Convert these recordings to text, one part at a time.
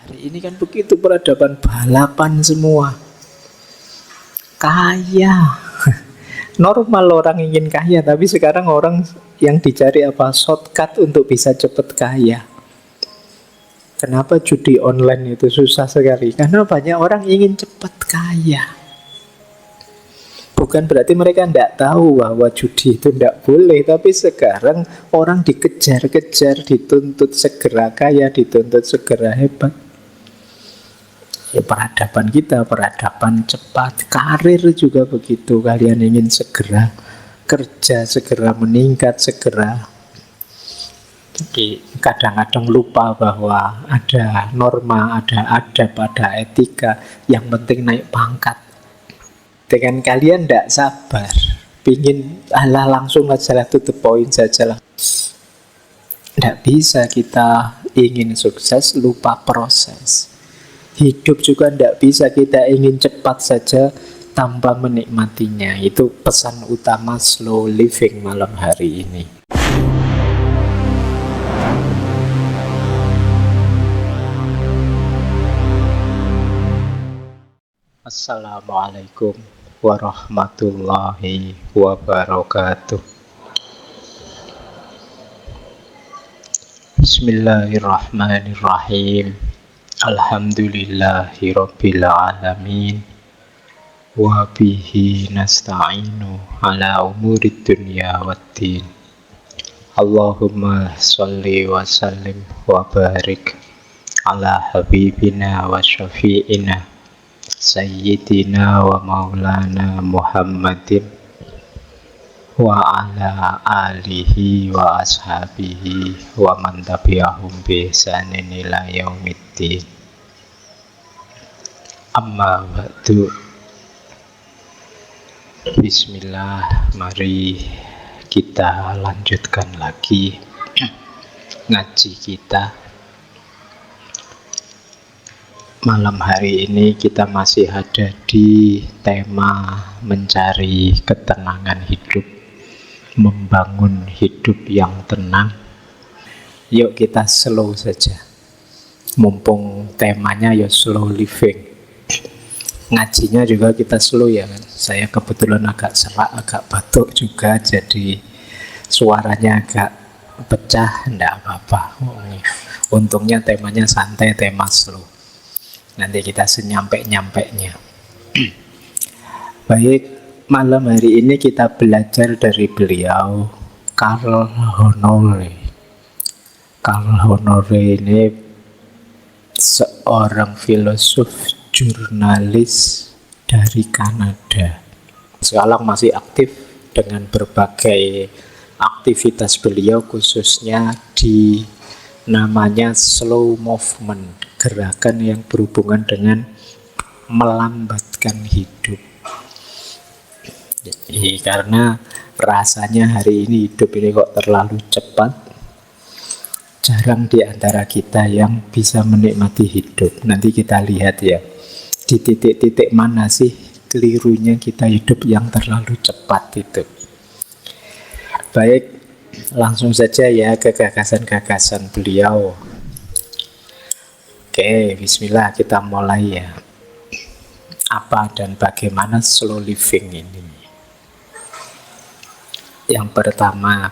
Hari ini kan begitu peradaban, balapan semua. Kaya. Normal orang ingin kaya, tapi sekarang orang yang dicari apa? Shortcut untuk bisa cepat kaya. Kenapa judi online itu susah sekali? Karena banyak orang ingin cepat kaya. Bukan berarti mereka tidak tahu bahwa judi itu tidak boleh, tapi sekarang orang dikejar-kejar, dituntut segera kaya, dituntut segera hebat. Ya peradaban kita, peradaban cepat. Karir juga begitu, kalian ingin segera kerja, segera meningkat, segera. Jadi kadang-kadang lupa bahwa ada norma, ada adab, ada etika. Yang penting naik pangkat. Dengan kalian tidak sabar, pingin alah langsung aja to the point saja lah. Tidak bisa kita ingin sukses lupa proses. Hidup juga tidak bisa kita ingin cepat saja tanpa menikmatinya. Itu pesan utama slow living malam hari ini. Assalamualaikum warahmatullahi wabarakatuh. Bismillahirrahmanirrahim. Alhamdulillahi rabbil alamin. Wa bihi nasta'inu ala umurid dunya waddin. Allahumma sholli wa sallim wa barik ala habibina wa syafi'ina Sayyidina wa maulana Muhammadin wa ala alihi wa ashabihi wa man tabi'ahum bi ihsanin ila yaumiddin. Amma ba'du. Bismillah, mari kita lanjutkan lagi ngaji kita. Malam hari ini kita masih ada di tema mencari ketenangan hidup, membangun hidup yang tenang. Yuk kita slow saja, mumpung temanya ya slow living. Ngajinya juga kita slow ya kan. Saya kebetulan agak serak, agak batuk juga, jadi suaranya agak pecah, enggak apa-apa. Untungnya temanya santai, tema slow. Nanti kita senyampe-nyampeknya. Baik, malam hari ini kita belajar dari beliau, Carl Honore. Carl Honore ini seorang filosof, jurnalis dari Kanada. Sekarang masih aktif dengan berbagai aktivitas beliau, khususnya di namanya slow movement, gerakan yang berhubungan dengan melambatkan hidup. Jadi karena rasanya hari ini hidup ini kok terlalu cepat, jarang di antara kita yang bisa menikmati hidup. Nanti kita lihat ya, di titik-titik mana sih kelirunya kita hidup yang terlalu cepat itu. Baik, langsung saja ya ke gagasan-gagasan beliau. Oke, bismillah, kita mulai ya. Apa dan bagaimana slow living ini? Yang pertama,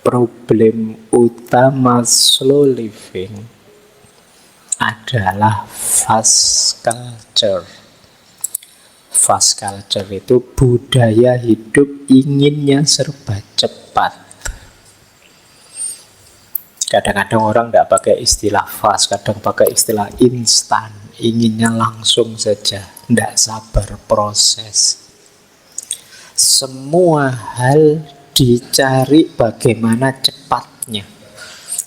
problem utama slow living adalah fast culture. Fast culture itu budaya hidup inginnya serba cepat. Kadang-kadang orang tidak pakai istilah fast, kadang pakai istilah instan, inginnya langsung saja, tidak sabar proses. Semua hal dicari bagaimana cepatnya.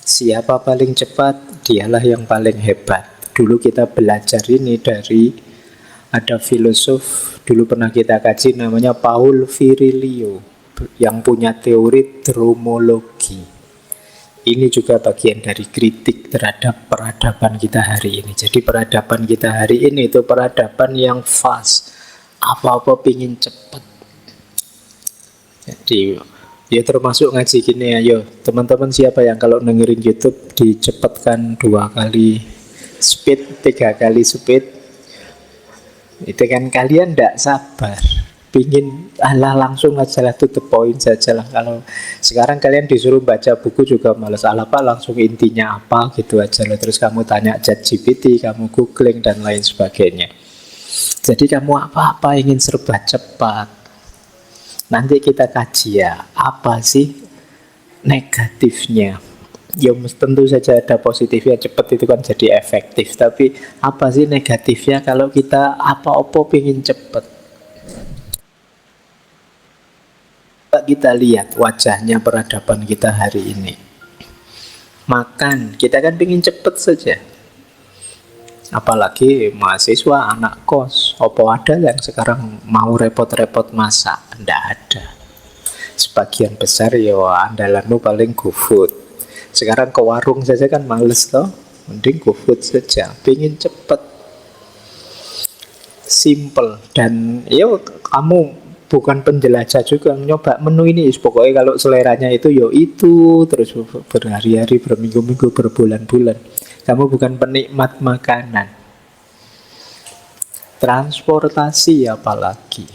Siapa paling cepat, dialah yang paling hebat. Dulu kita belajar ini dari ada filosof, dulu pernah kita kaji, namanya Paul Virilio, yang punya teori dromologi. Ini juga bagian dari kritik terhadap peradaban kita hari ini. Jadi peradaban kita hari ini itu peradaban yang fast, apa-apa pingin cepat. Jadi ya termasuk ngaji gini, ayo teman-teman siapa yang kalau dengerin YouTube dicepatkan 2 kali speed, 3 kali speed. Itu kan kalian tidak sabar, pingin alah langsung aja lah, to the point saja lah. Kalau sekarang kalian disuruh baca buku juga males, alah pak langsung intinya apa gitu aja lah. Terus kamu tanya ChatGPT, kamu googling dan lain sebagainya. Jadi kamu apa-apa ingin serba cepat. Nanti kita kaji ya, apa sih negatifnya. Ya tentu saja ada positifnya, cepat itu kan jadi efektif. Tapi apa sih negatifnya kalau kita apa-apa pingin cepat? Kita lihat wajahnya peradaban kita hari ini. Makan, kita kan pingin cepet saja. Apalagi mahasiswa, anak kos. Apa ada yang sekarang mau repot-repot masak? Tidak ada. Sebagian besar ya andalanmu paling GoFood. Sekarang ke warung saja kan males toh, mending GoFood saja. Pingin cepet, simple, dan ya kamu bukan penjelajah juga, nyoba menu ini pokoknya kalau seleranya itu yo itu terus berhari-hari, berminggu-minggu, berbulan-bulan. Kamu bukan penikmat makanan. Transportasi apalagi,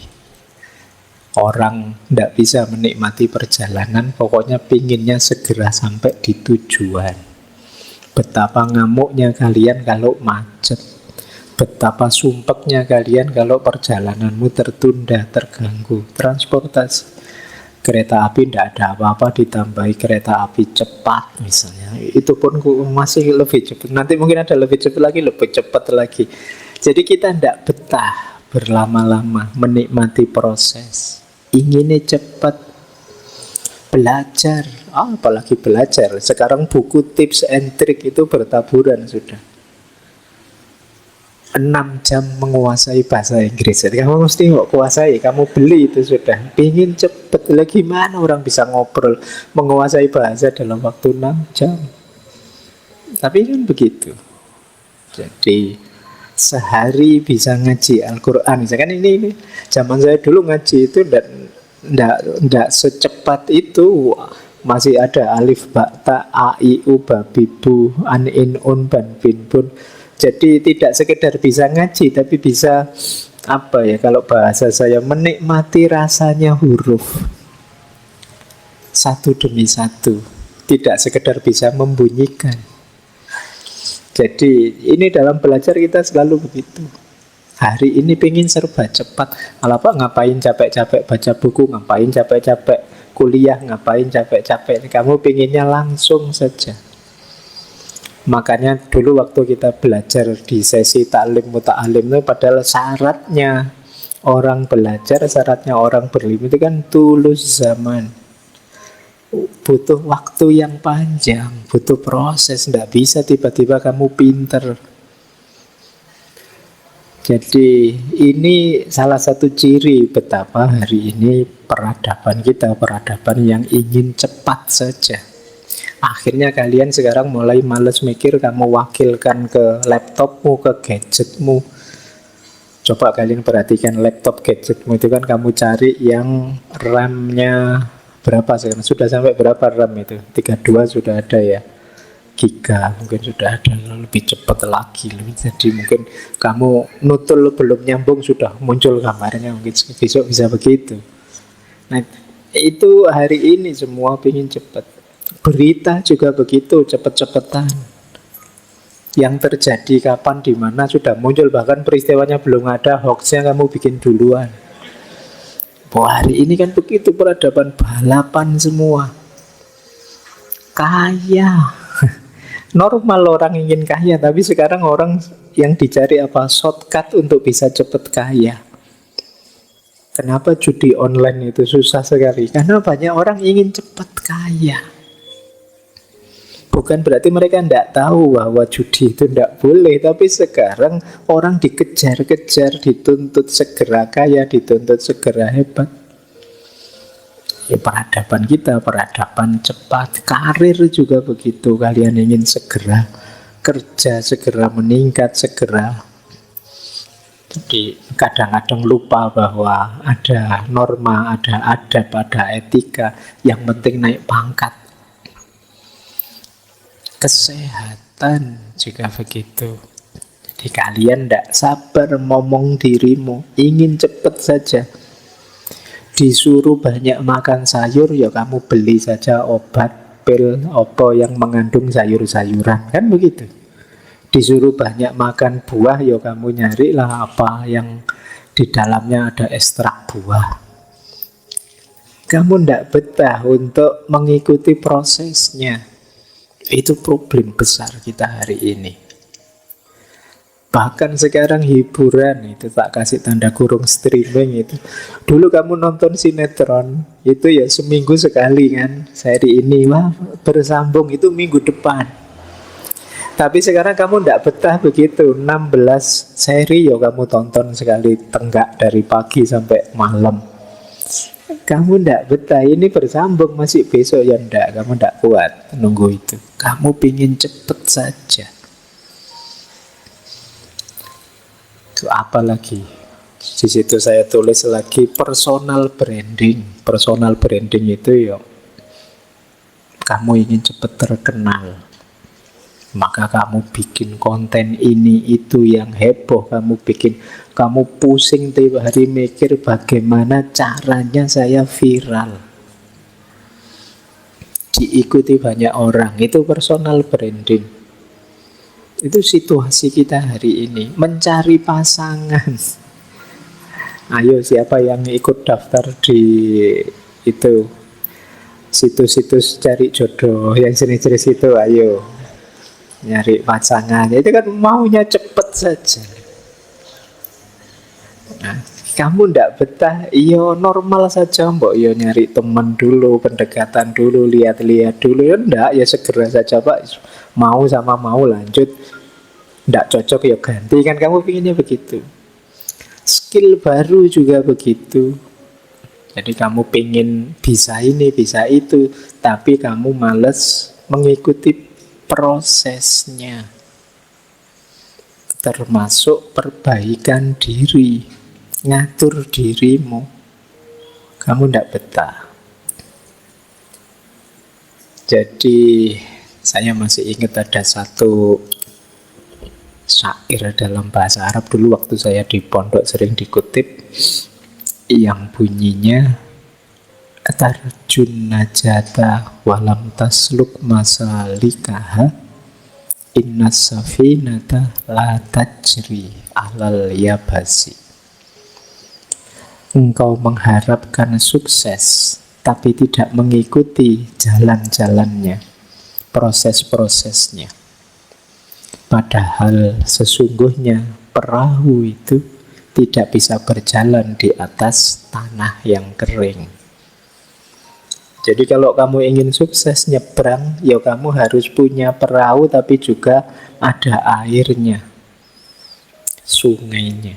orang tidak bisa menikmati perjalanan, pokoknya pinginnya segera sampai di tujuan. Betapa ngamuknya kalian kalau macet, betapa sumpeknya kalian kalau perjalananmu tertunda, terganggu. Transportasi, kereta api tidak ada apa-apa, ditambahi kereta api cepat misalnya, itu pun masih lebih cepat. Nanti mungkin ada lebih cepat lagi, lebih cepat lagi. Jadi kita tidak betah berlama-lama menikmati proses. Inginnya cepat. Belajar, apalagi belajar. Sekarang buku tips and trick itu bertaburan sudah. 6 jam menguasai bahasa Inggris. Jadi kamu mesti kuasai, kamu beli itu sudah. Pingin cepet lagi, gimana orang bisa ngobrol menguasai bahasa dalam waktu 6 jam. Tapi kan begitu. Jadi sehari bisa ngaji Al-Quran. Misalkan ini zaman saya dulu ngaji itu ndak secepat itu. Masih ada alif, ba, ta, a, i, u, ba, bi, bu, an, in, un, ban, bin, bun. Jadi tidak sekedar bisa ngaji, tapi bisa apa ya, kalau bahasa saya menikmati rasanya huruf satu demi satu. Tidak sekedar bisa membunyikan. Jadi ini dalam belajar kita selalu begitu. Hari ini pengen serba cepat. Kalau apa ngapain capek-capek baca buku, ngapain capek-capek kuliah, ngapain capek-capek. Kamu pengennya langsung saja. Makanya dulu waktu kita belajar di sesi taklim muta'alim itu, padahal syaratnya orang belajar, syaratnya orang berilmu itu kan tulus zaman. Butuh waktu yang panjang, butuh proses, tidak bisa tiba-tiba kamu pinter. Jadi ini salah satu ciri betapa hari ini peradaban kita, peradaban yang ingin cepat saja. Akhirnya kalian sekarang mulai males mikir, kamu wakilkan ke laptopmu, ke gadgetmu. Coba kalian perhatikan laptop gadgetmu itu kan kamu cari yang RAM-nya berapa sekarang? Sudah sampai berapa RAM itu? 32 sudah ada ya. Giga mungkin sudah ada, lebih cepat lagi. Jadi mungkin kamu nutul belum nyambung sudah muncul gambarnya, mungkin besok bisa begitu. Nah itu hari ini semua ingin cepat. Berita juga begitu, cepet-cepetan. Yang terjadi kapan, di mana sudah muncul, bahkan peristiwanya belum ada, hoaxnya kamu bikin duluan. Wah, hari ini kan begitu peradaban, balapan semua. Kaya. Normal orang ingin kaya, tapi sekarang orang yang dicari apa? Shortcut untuk bisa cepat kaya. Kenapa judi online itu susah sekali? Karena banyak orang ingin cepat kaya. Bukan berarti mereka tidak tahu bahwa judi itu tidak boleh, tapi sekarang orang dikejar-kejar, dituntut segera kaya, dituntut segera hebat. Ya, peradaban kita, peradaban cepat. Karir juga begitu, kalian ingin segera kerja, segera meningkat, segera. Jadi kadang-kadang lupa bahwa ada norma, ada adab, ada etika. Yang penting naik pangkat. Kesehatan juga begitu. Jadi kalian tidak sabar ngomong dirimu, ingin cepat saja. Disuruh banyak makan sayur, ya kamu beli saja obat, pil, apa yang mengandung sayur-sayuran. Kan begitu. Disuruh banyak makan buah, ya kamu nyarilah apa yang di dalamnya ada ekstrak buah. Kamu tidak betah untuk mengikuti prosesnya. Itu problem besar kita hari ini. Bahkan sekarang hiburan itu, tak kasih tanda kurung, streaming itu. Dulu kamu nonton sinetron itu ya seminggu sekali kan, seri ini, wah bersambung itu minggu depan. Tapi sekarang kamu tidak betah begitu, 16 seri ya kamu tonton sekali, tenggak dari pagi sampai malam. Kamu tidak betah, ini bersambung masih besok ya tidak, kamu tidak kuat nunggu itu. Kamu pingin cepet saja. Apalagi di situ saya tulis lagi personal branding. Personal branding itu ya kamu ingin cepat terkenal, maka kamu bikin konten ini itu yang heboh, kamu pusing tiap hari mikir bagaimana caranya saya viral, diikuti banyak orang. Itu personal branding. Itu situasi kita hari ini, mencari pasangan. Ayo, siapa yang ikut daftar di itu situs-situs cari jodoh yang jenis-jenis itu, ayo nyari pasangan. Itu kan maunya cepet saja. Nah, kamu ndak betah, iyo normal saja, mbok yo nyari teman dulu, pendekatan dulu, lihat-lihat dulu, ya ndak, ya segera saja Pak. Mau sama mau lanjut, ndak cocok ya ganti, kan kamu pinginnya begitu. Skill baru juga begitu. Jadi kamu pingin bisa ini, bisa itu, tapi kamu males mengikuti prosesnya. Termasuk perbaikan diri, ngatur dirimu. Kamu ndak betah. Jadi saya masih ingat ada satu syair dalam bahasa Arab dulu waktu saya di pondok sering dikutip, yang bunyinya tarjun najata walam tasluk masalikaha innas safinata la tajri alal yabasi. Engkau mengharapkan sukses tapi tidak mengikuti jalan-jalannya, proses-prosesnya. Padahal sesungguhnya perahu itu tidak bisa berjalan di atas tanah yang kering. Jadi kalau kamu ingin sukses nyebrang, ya kamu harus punya perahu tapi juga ada airnya, sungainya.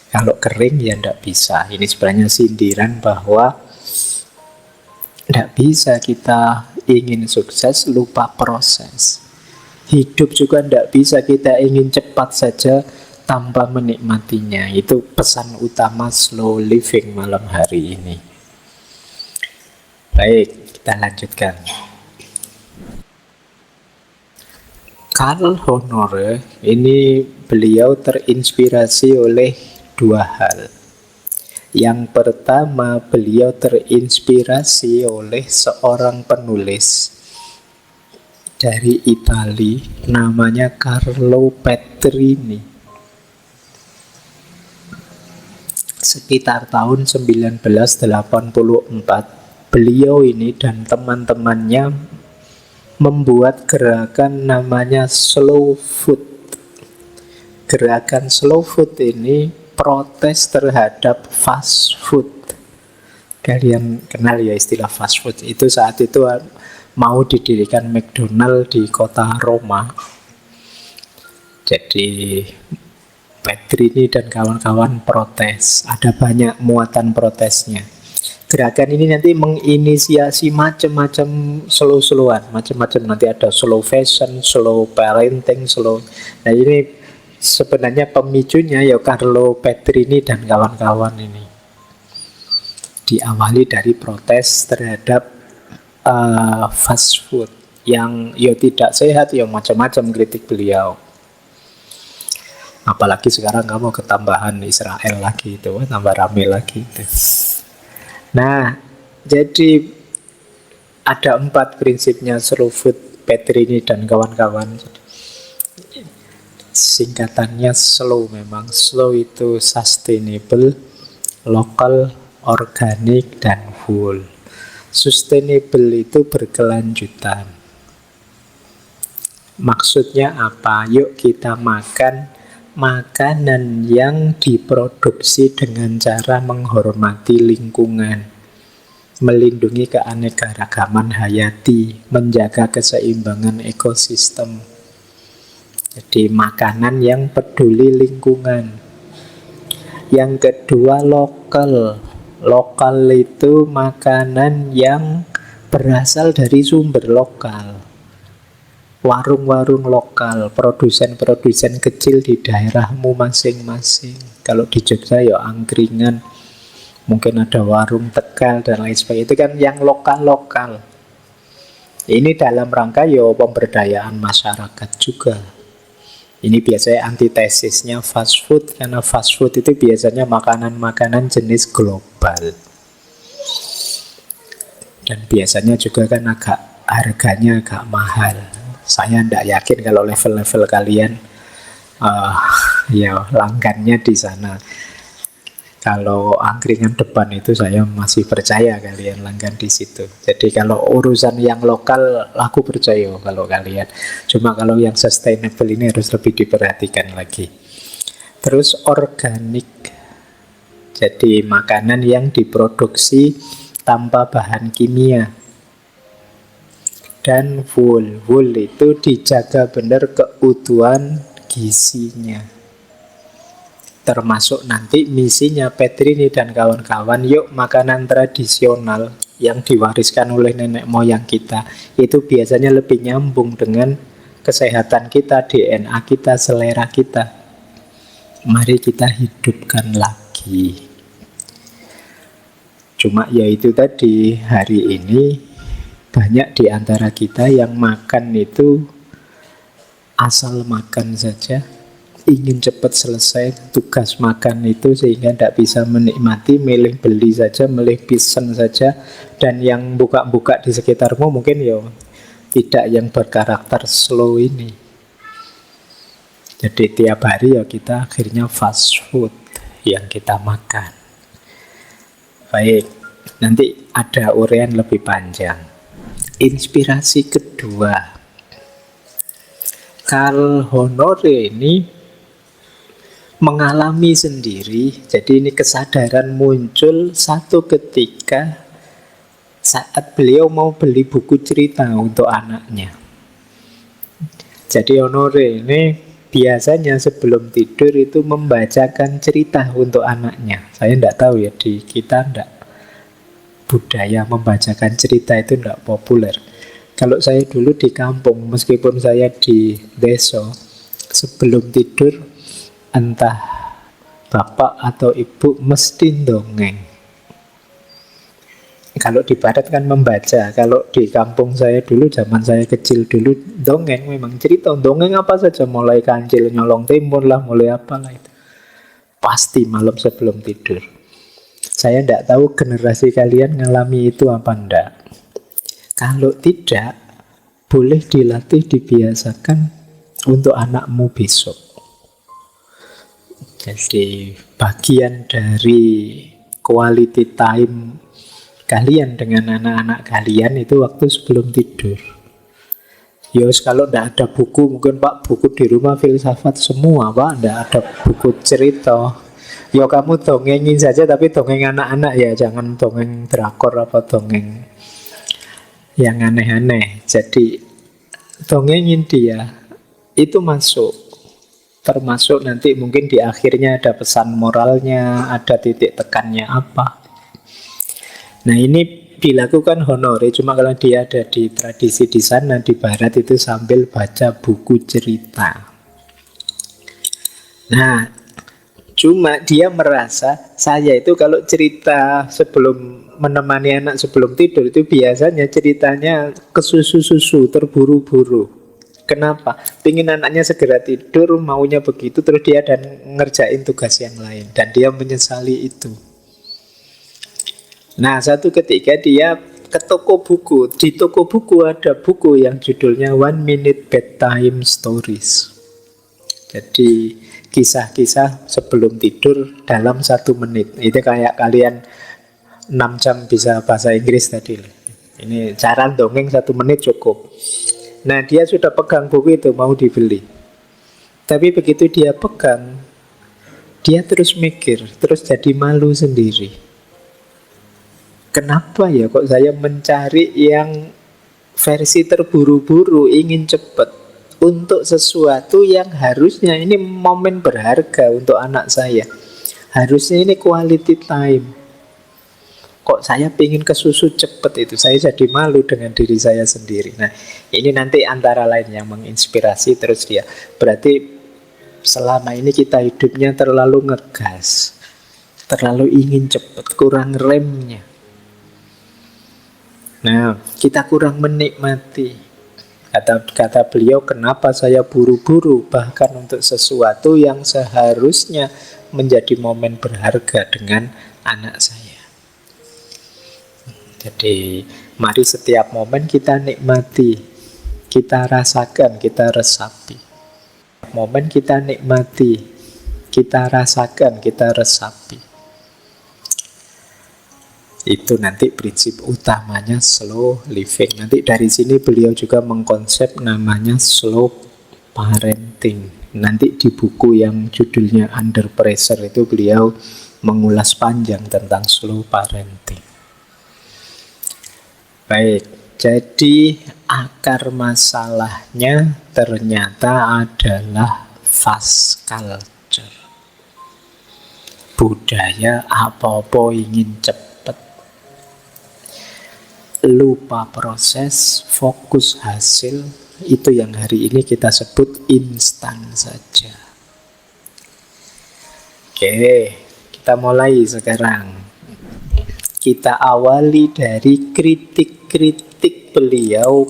Kalau kering ya tidak bisa. Ini sebenarnya sindiran bahwa tidak bisa kita ingin sukses lupa proses. Hidup juga tidak bisa kita ingin cepat saja tanpa menikmatinya. Itu pesan utama slow living malam hari ini. Baik, kita lanjutkan. Karl Honore ini beliau terinspirasi oleh dua hal. Yang pertama, beliau terinspirasi oleh seorang penulis dari Italia, namanya Carlo Petrini. Sekitar tahun 1984, beliau ini dan teman-temannya membuat gerakan namanya slow food. Gerakan slow food ini protes terhadap fast food. Kalian kenal ya istilah fast food? Itu saat itu mau didirikan McDonald di kota Roma. Jadi Petrini dan kawan-kawan protes. Ada banyak muatan protesnya. Gerakan ini nanti menginisiasi macam-macam slow-slowan, macam-macam. Nanti ada slow fashion, slow parenting, slow. Nah ini sebenarnya pemicunya ya Carlo Petrini dan kawan-kawan ini. Diawali dari protes terhadap fast food yang ya tidak sehat, ya macam-macam kritik beliau. Apalagi sekarang kamu ketambahan Israel lagi itu, tambah rame lagi itu. Nah, jadi ada 4 prinsipnya slow food, Petrini dan kawan-kawan. Singkatannya slow memang. Slow itu sustainable, local, organik, dan whole. Sustainable itu berkelanjutan. Maksudnya apa? Yuk kita makan makanan yang diproduksi dengan cara menghormati lingkungan, melindungi keanekaragaman hayati, menjaga keseimbangan ekosistem. Jadi makanan yang peduli lingkungan. Yang kedua lokal. Lokal itu makanan yang berasal dari sumber lokal. Warung-warung lokal, produsen-produsen kecil di daerahmu masing-masing. Kalau di Jogja ya angkringan, mungkin ada warung Tegal dan lain sebagainya. Itu kan yang lokal-lokal. Ini dalam rangka ya pemberdayaan masyarakat juga. Ini biasanya antitesisnya fast food, karena fast food itu biasanya makanan-makanan jenis global. Dan biasanya juga kan harganya agak mahal. Saya tidak yakin kalau level-level kalian ya langgannya di sana. Kalau angkringan depan itu saya masih percaya kalian langgan di situ. Jadi kalau urusan yang lokal aku percaya kalau kalian. Cuma kalau yang sustainable ini harus lebih diperhatikan lagi. Terus organik. Jadi makanan yang diproduksi tanpa bahan kimia. Dan whole itu dijaga benar keutuhan gizinya. Termasuk nanti misinya Petrini dan kawan-kawan, yuk makanan tradisional yang diwariskan oleh nenek moyang kita itu biasanya lebih nyambung dengan kesehatan kita, DNA kita, selera kita. Mari kita hidupkan lagi. Cuma ya itu tadi, hari ini banyak di antara kita yang makan itu asal makan saja, ingin cepat selesai tugas makan itu sehingga tidak bisa menikmati, milih beli saja, milih pesen saja. Dan yang buka-buka di sekitarmu mungkin ya tidak yang berkarakter slow ini. Jadi tiap hari ya kita akhirnya fast food yang kita makan. Baik, nanti ada uraian lebih panjang. Inspirasi kedua, Carl Honore ini mengalami sendiri. Jadi ini kesadaran muncul satu ketika saat beliau mau beli buku cerita untuk anaknya. Jadi Honore ini biasanya sebelum tidur itu membacakan cerita untuk anaknya. Saya tidak tahu ya, di kita tidak, budaya membacakan cerita itu tidak populer. Kalau saya dulu di kampung, meskipun saya di desa, sebelum tidur entah bapak atau ibu mesti dongeng. Kalau di barat kan membaca. Kalau di kampung saya dulu, zaman saya kecil dulu, dongeng memang cerita. Dongeng apa saja, mulai Kancil Nyolong Timun lah, mulai apalah itu. Pasti malam sebelum tidur. Saya tidak tahu generasi kalian ngalami itu apa enggak. Kalau tidak, boleh dilatih, dibiasakan untuk anakmu besok. Jadi bagian dari quality time kalian dengan anak-anak kalian itu waktu sebelum tidur. Yos, kalau tidak ada buku, mungkin Pak buku di rumah filsafat semua Pak, tidak ada buku cerita. Ya kamu dongengin saja, tapi dongeng anak-anak ya, jangan dongeng drakor apa dongeng yang aneh-aneh. Jadi dongengin dia, itu masuk. Termasuk nanti mungkin di akhirnya ada pesan moralnya, ada titik tekannya apa. Nah ini dilakukan Honore, cuma kalau dia ada di tradisi di sana, di barat itu sambil baca buku cerita. Nah, cuma dia merasa, saya itu kalau cerita sebelum menemani anak sebelum tidur itu biasanya ceritanya kesusu-susu, terburu-buru. Kenapa? Pingin anaknya segera tidur, maunya begitu, terus dia dan ngerjain tugas yang lain. Dan dia menyesali itu. Nah, satu ketika dia ke toko buku. Di toko buku ada buku yang judulnya One Minute Bedtime Stories. Jadi kisah-kisah sebelum tidur dalam 1 menit. Itu kayak kalian 6 jam bisa bahasa Inggris tadi. Ini cara dongeng 1 menit cukup. Nah, dia sudah pegang buku itu, mau dibeli. Tapi begitu dia pegang, dia terus mikir, terus jadi malu sendiri. Kenapa ya kok saya mencari yang versi terburu-buru, ingin cepat untuk sesuatu yang harusnya ini momen berharga untuk anak saya. Harusnya ini quality time. Kok saya pengen ke susu cepat itu, saya jadi malu dengan diri saya sendiri. Nah, ini nanti antara lain yang menginspirasi terus dia. Berarti selama ini kita hidupnya terlalu ngegas, terlalu ingin cepat, kurang remnya. Nah, kita kurang menikmati. Kata beliau, kenapa saya buru-buru bahkan untuk sesuatu yang seharusnya menjadi momen berharga dengan anak saya. Jadi, mari setiap momen kita nikmati, kita rasakan, kita resapi. Momen kita nikmati, kita rasakan, kita resapi. Itu nanti prinsip utamanya slow living. Nanti dari sini beliau juga mengkonsep namanya slow parenting. Nanti di buku yang judulnya Under Pressure itu beliau mengulas panjang tentang slow parenting. Baik, jadi akar masalahnya ternyata adalah fast culture. Budaya apa-apa ingin cepat, lupa proses, fokus hasil. Itu yang hari ini kita sebut instan saja. Oke, kita mulai sekarang. Kita awali dari kritik-kritik beliau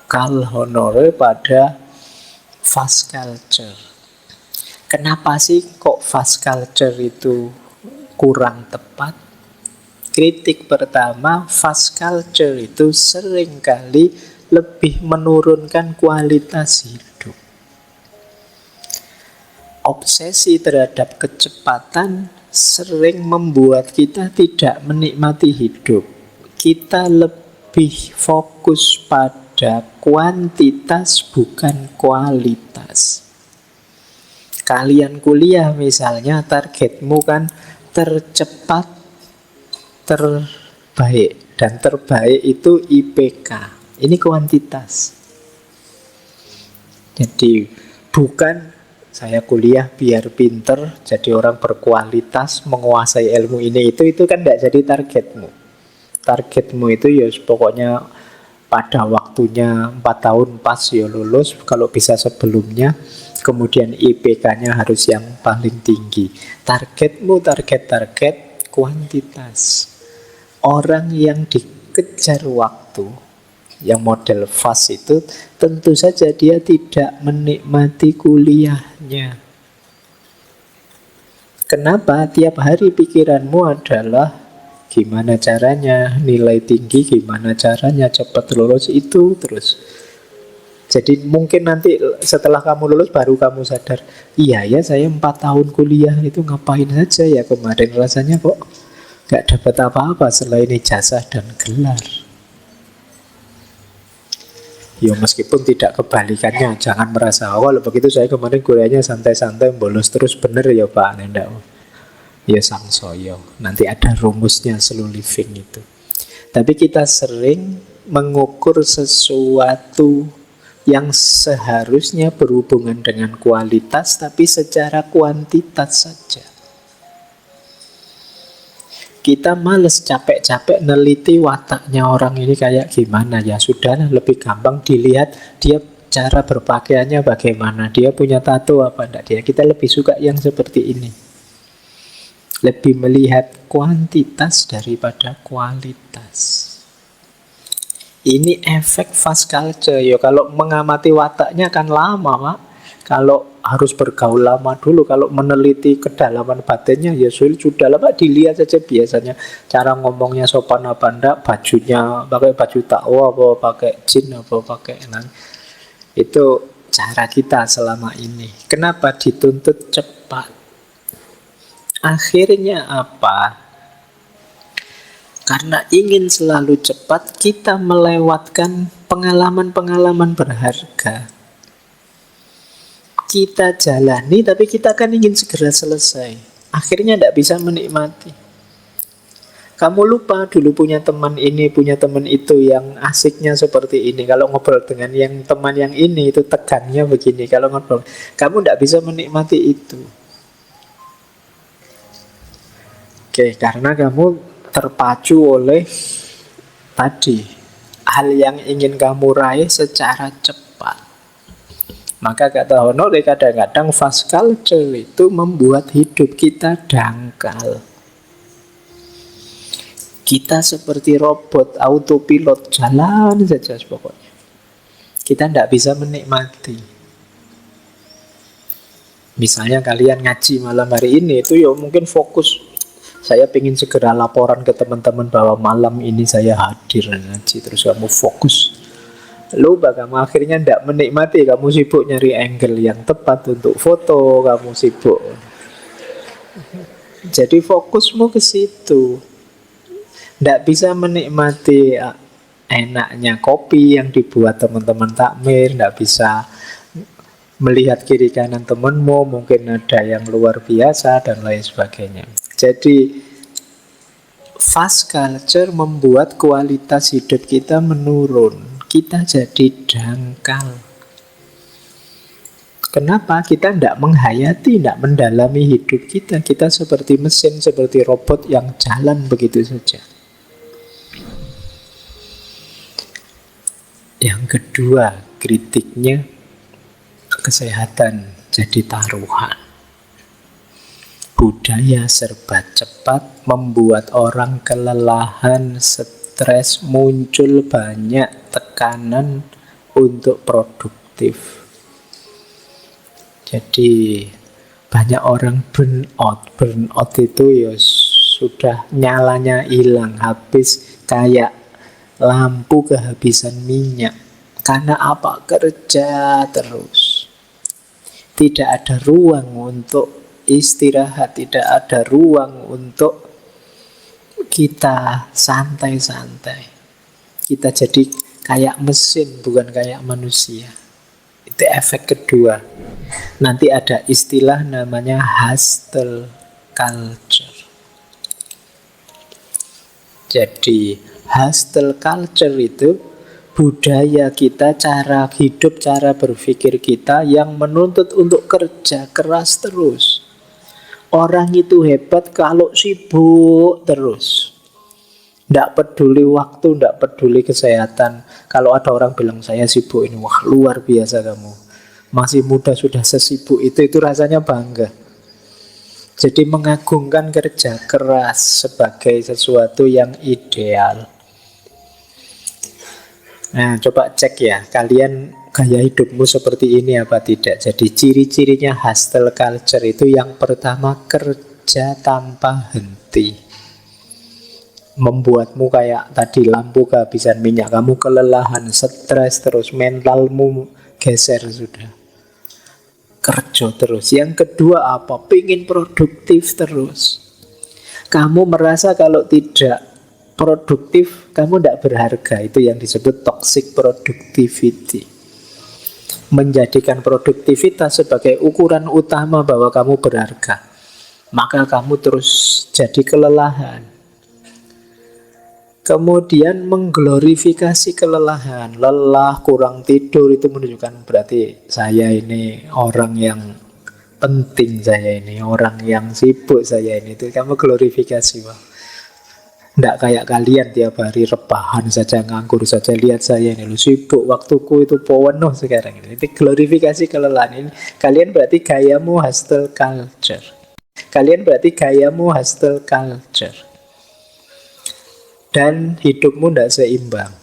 Karl Honore pada fast culture. Kenapa sih kok fast culture itu kurang tepat? Kritik pertama, fast culture itu seringkali lebih menurunkan kualitas hidup. Obsesi terhadap kecepatan sering membuat kita tidak menikmati hidup. Kita lebih fokus pada kuantitas bukan kualitas. Kalian kuliah misalnya, targetmu kan tercepat, terbaik, dan terbaik itu IPK. Ini kuantitas. Jadi bukan saya kuliah biar pinter, jadi orang berkualitas, menguasai ilmu ini itu kan tidak jadi targetmu. Targetmu itu ya pokoknya pada waktunya 4 tahun pas ya lulus, kalau bisa sebelumnya, kemudian IPK-nya harus yang paling tinggi. Targetmu target kuantitas. Orang yang dikejar waktu, yang model fast itu, tentu saja dia tidak menikmati kuliahnya. Kenapa? Tiap hari pikiranmu adalah gimana caranya nilai tinggi, gimana caranya cepat lulus, itu terus. Jadi mungkin nanti setelah kamu lulus baru kamu sadar, iya ya saya 4 tahun kuliah itu ngapain saja ya kemarin, rasanya kok gak dapat apa-apa selain ijazah dan gelar. Ya meskipun tidak kebalikannya, jangan merasa kalau begitu saya kemarin kuliahnya santai-santai bolos terus, bener ya Pak, enggak. Ya sangsoyo, nanti ada rumusnya slow living itu. Tapi kita sering mengukur sesuatu yang seharusnya berhubungan dengan kualitas, tapi secara kuantitas saja. Kita males capek-capek neliti wataknya orang ini kayak gimana. Ya sudah, lebih gampang dilihat dia cara berpakaiannya bagaimana, dia punya tato apa enggak. Kita lebih suka yang seperti ini. Lebih melihat kuantitas daripada kualitas. Ini efek fast culture. Ya kalau mengamati wataknya kan lama, Pak. Kalau harus bergaul lama dulu, kalau meneliti kedalaman batinnya ya sudah lah, Pak. Dilihat saja biasanya cara ngomongnya sopan apa enggak, bajunya pakai baju takwa apa pakai jin apa pakai itu cara kita selama ini. Kenapa dituntut cepat? Akhirnya apa? Karena ingin selalu cepat, kita melewatkan pengalaman-pengalaman berharga. Kita jalani, tapi kita kan ingin segera selesai. Akhirnya tidak bisa menikmati. Kamu lupa dulu punya teman ini, punya teman itu yang asiknya seperti ini. Kalau ngobrol dengan yang teman yang ini, itu tegangnya begini. Kalau ngobrol, kamu tidak bisa menikmati itu. Oke, karena kamu terpacu oleh tadi hal yang ingin kamu raih secara cepat. Maka kata Honore, kadang-kadang fast culture itu membuat hidup kita dangkal. Kita seperti robot autopilot, jalan saja pokoknya. Kita tidak bisa menikmati. Misalnya kalian ngaji malam hari ini, itu ya mungkin fokus. Saya ingin segera laporan ke teman-teman bahwa malam ini saya hadir ngaji. Terus kamu fokus. Lupa kamu akhirnya tidak menikmati. Kamu sibuk nyari angle yang tepat untuk foto. Kamu sibuk. Jadi fokusmu ke situ. Tidak bisa menikmati enaknya kopi yang dibuat teman-teman takmir. Tidak bisa melihat kiri kanan temanmu. Mungkin ada yang luar biasa dan lain sebagainya. Jadi fast culture membuat kualitas hidup kita menurun. Kita jadi dangkal. Kenapa? Kita tidak menghayati, tidak mendalami hidup kita. Kita seperti mesin, seperti robot yang jalan begitu saja. Yang kedua, kritiknya kesehatan jadi taruhan. Budaya serba cepat membuat orang kelelahan, stres, muncul banyak tekanan untuk produktif. Jadi banyak orang burnout. Burnout itu ya sudah nyalanya hilang, habis kayak lampu kehabisan minyak. Karena apa? Kerja terus. Tidak ada ruang untuk istirahat, tidak ada ruang untuk kita santai-santai. Kita jadi kayak mesin, bukan kayak manusia. Itu efek kedua. Nanti ada istilah namanya hustle culture. Jadi hustle culture itu budaya kita, cara hidup, cara berpikir kita yang menuntut untuk kerja keras terus. Orang itu hebat kalau sibuk terus. Tidak peduli waktu, tidak peduli kesehatan. Kalau ada orang bilang saya sibuk ini, wah luar biasa kamu. Masih muda sudah sesibuk itu rasanya bangga. Jadi mengagungkan kerja keras sebagai sesuatu yang ideal. Nah, coba cek ya, kalian gaya hidupmu seperti ini apa tidak. Jadi ciri-cirinya hustle culture itu yang pertama, kerja tanpa henti. Membuatmu kayak tadi lampu kehabisan minyak. Kamu kelelahan, stres terus, mentalmu geser sudah. Kerja terus. Yang kedua apa? Pengen produktif terus. Kamu merasa kalau tidak produktif, kamu tidak berharga. Itu yang disebut toxic productivity. Menjadikan produktivitas sebagai ukuran utama bahwa kamu berharga. Maka kamu terus jadi kelelahan. Kemudian mengglorifikasi kelelahan. Lelah, kurang tidur itu menunjukkan berarti saya ini orang yang penting, saya ini orang yang sibuk, saya ini. Itu kamu glorifikasi, Wah. Tidak kayak kalian tiap hari rebahan saja, nganggur saja. Lihat saya ini, lu sibuk, waktuku itu penuh sekarang ini. Itu glorifikasi kelelahan ini. Kalian berarti gayamu hustle culture. Kalian berarti gayamu hustle culture. Dan hidupmu tidak seimbang.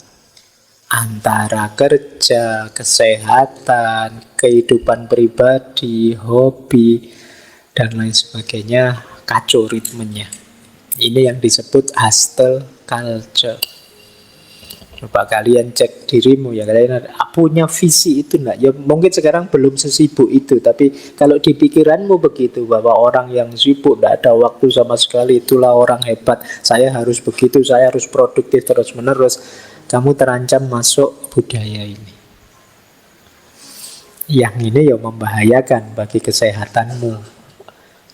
antara kerja, kesehatan, kehidupan pribadi, hobi, dan lain sebagainya, kacau ritmenya. Ini yang disebut hustle culture. Coba kalian cek dirimu ya, kalian punya visi itu enggak? Ya mungkin sekarang belum sesibuk itu, tapi kalau di pikiranmu begitu, bahwa orang yang sibuk enggak ada waktu sama sekali, itulah orang hebat, saya harus begitu, saya harus produktif terus menerus, kamu terancam masuk budaya ini. Yang ini ya membahayakan bagi kesehatanmu,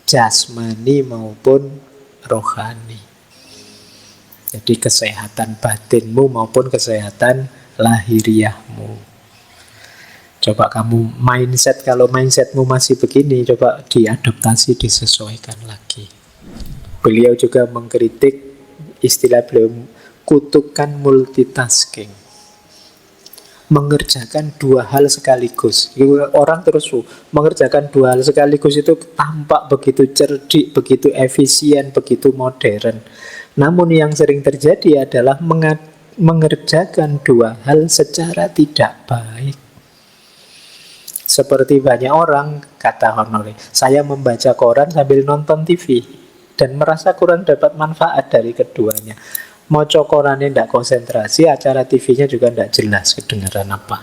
jasmani maupun rohani. Jadi kesehatan batinmu maupun kesehatan lahiriahmu. Coba kamu mindset, kalau mindsetmu masih begini, coba diadaptasi, disesuaikan lagi. Beliau juga mengkritik, istilah beliau, kutukan multitasking. Mengerjakan dua hal sekaligus. Orang terus mengerjakan dua hal sekaligus itu tampak begitu cerdik, begitu efisien, begitu modern. Namun yang sering terjadi adalah mengerjakan dua hal secara tidak baik. Seperti banyak orang, kata Honore, saya membaca koran sambil nonton TV dan merasa kurang dapat manfaat dari keduanya. Mau korannya tidak konsentrasi, acara TV-nya juga tidak jelas kedengaran apa.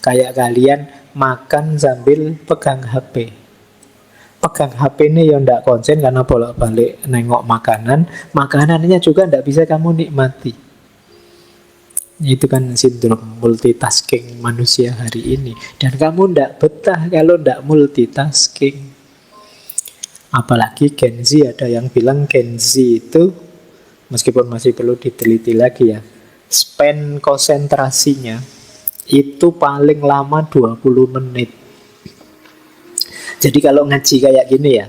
Kayak kalian makan sambil pegang HP. Pegang HP ini ya tidak konsen karena bolak-balik nengok makanan. Makanannya juga tidak bisa kamu nikmati. Itu kan sindrom multitasking manusia hari ini. Dan kamu tidak betah kalau tidak multitasking. Apalagi Gen Z, ada yang bilang Gen Z itu, meskipun masih perlu diteliti lagi ya, span konsentrasinya itu paling lama 20 menit. Jadi kalau ngaji kayak gini ya,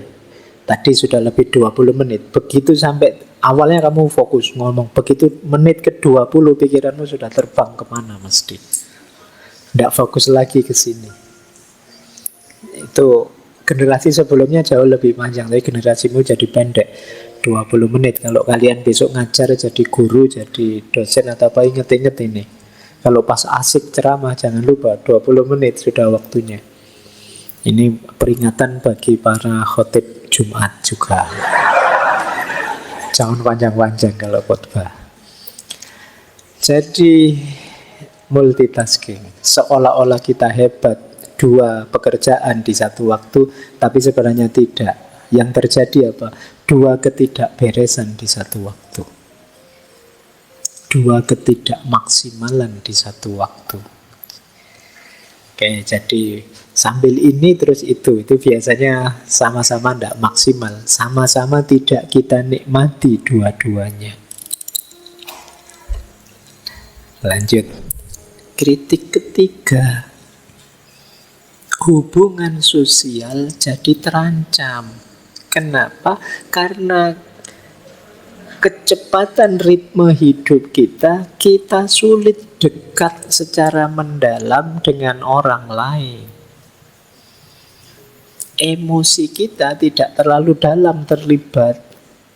tadi sudah lebih 20 menit. Begitu sampai awalnya kamu fokus ngomong, begitu menit ke 20 pikiranmu sudah terbang kemana mesti. Tidak fokus lagi ke sini. Itu generasi sebelumnya jauh lebih panjang, tapi generasimu jadi pendek. 20 menit. Kalau kalian besok ngajar jadi guru, jadi dosen atau apa, inget-inget ini. Kalau pas asik ceramah jangan lupa 20 menit sudah waktunya. Ini peringatan bagi para khotib Jumat juga. Jangan panjang-panjang kalau khotbah. Jadi multitasking, seolah-olah kita hebat, dua pekerjaan di satu waktu, tapi sebenarnya tidak. Yang terjadi apa? Dua ketidakberesan di satu waktu. Dua ketidakmaksimalan di satu waktu. Oke, jadi sambil ini terus itu biasanya sama-sama tidak maksimal, sama-sama tidak kita nikmati dua-duanya. Lanjut, kritik ketiga, hubungan sosial jadi terancam. Kenapa? Karena kecepatan ritme hidup kita sulit dekat secara mendalam dengan orang lain. Emosi kita tidak terlalu dalam terlibat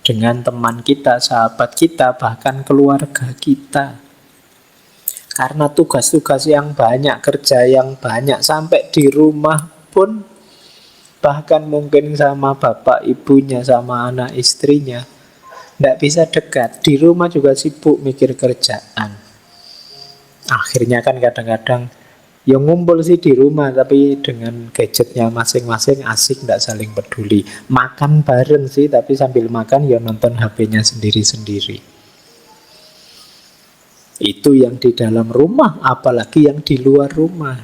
dengan teman kita, sahabat kita, bahkan keluarga kita. Karena tugas-tugas yang banyak, kerja yang banyak, sampai di rumah pun, bahkan mungkin sama bapak ibunya, sama anak istrinya, tidak bisa dekat. Di rumah juga sibuk mikir kerjaan. Akhirnya kan kadang-kadang ya ngumpul sih di rumah, tapi dengan gadgetnya masing-masing, asik, tidak saling peduli. Makan bareng sih, tapi sambil makan ya nonton HP-nya sendiri-sendiri. Itu yang di dalam rumah, apalagi yang di luar rumah.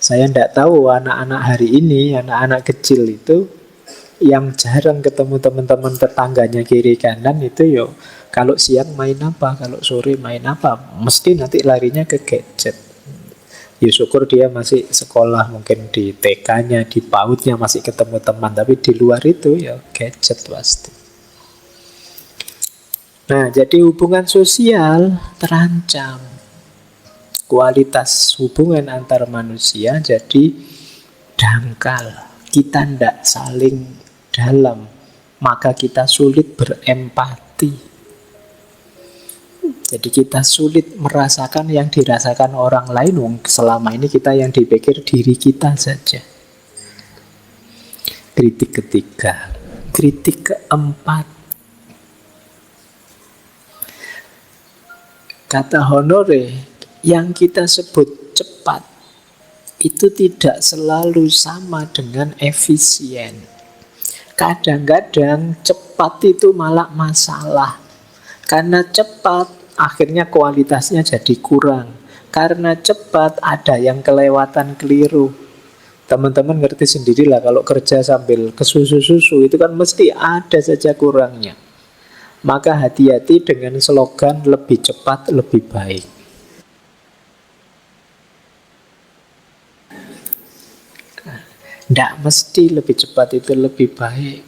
Saya tidak tahu anak-anak hari ini, anak-anak kecil itu yang jarang ketemu teman-teman tetangganya kiri kanan itu yo, kalau siang main apa, kalau sore main apa, mesti nanti larinya ke gadget. Ya syukur dia masih sekolah, mungkin di TK-nya, di PAUD-nya masih ketemu teman, tapi di luar itu ya gadget pasti. Nah, jadi hubungan sosial terancam. Kualitas hubungan antar manusia jadi dangkal. Kita tidak saling dalam, maka kita sulit berempati. Jadi kita sulit merasakan yang dirasakan orang lain. Selama ini kita yang dipikir diri kita saja. Kritik ketiga. Kritik keempat. Kata Honore, yang kita sebut cepat itu tidak selalu sama dengan efisien. Kadang-kadang cepat itu malah masalah. Karena cepat, akhirnya kualitasnya jadi kurang. Karena cepat, ada yang kelewatan keliru. Teman-teman ngerti sendirilah kalau kerja sambil kesusu-susu itu kan mesti ada saja kurangnya. Maka hati-hati dengan slogan lebih cepat, lebih baik. Tidak mesti lebih cepat itu lebih baik.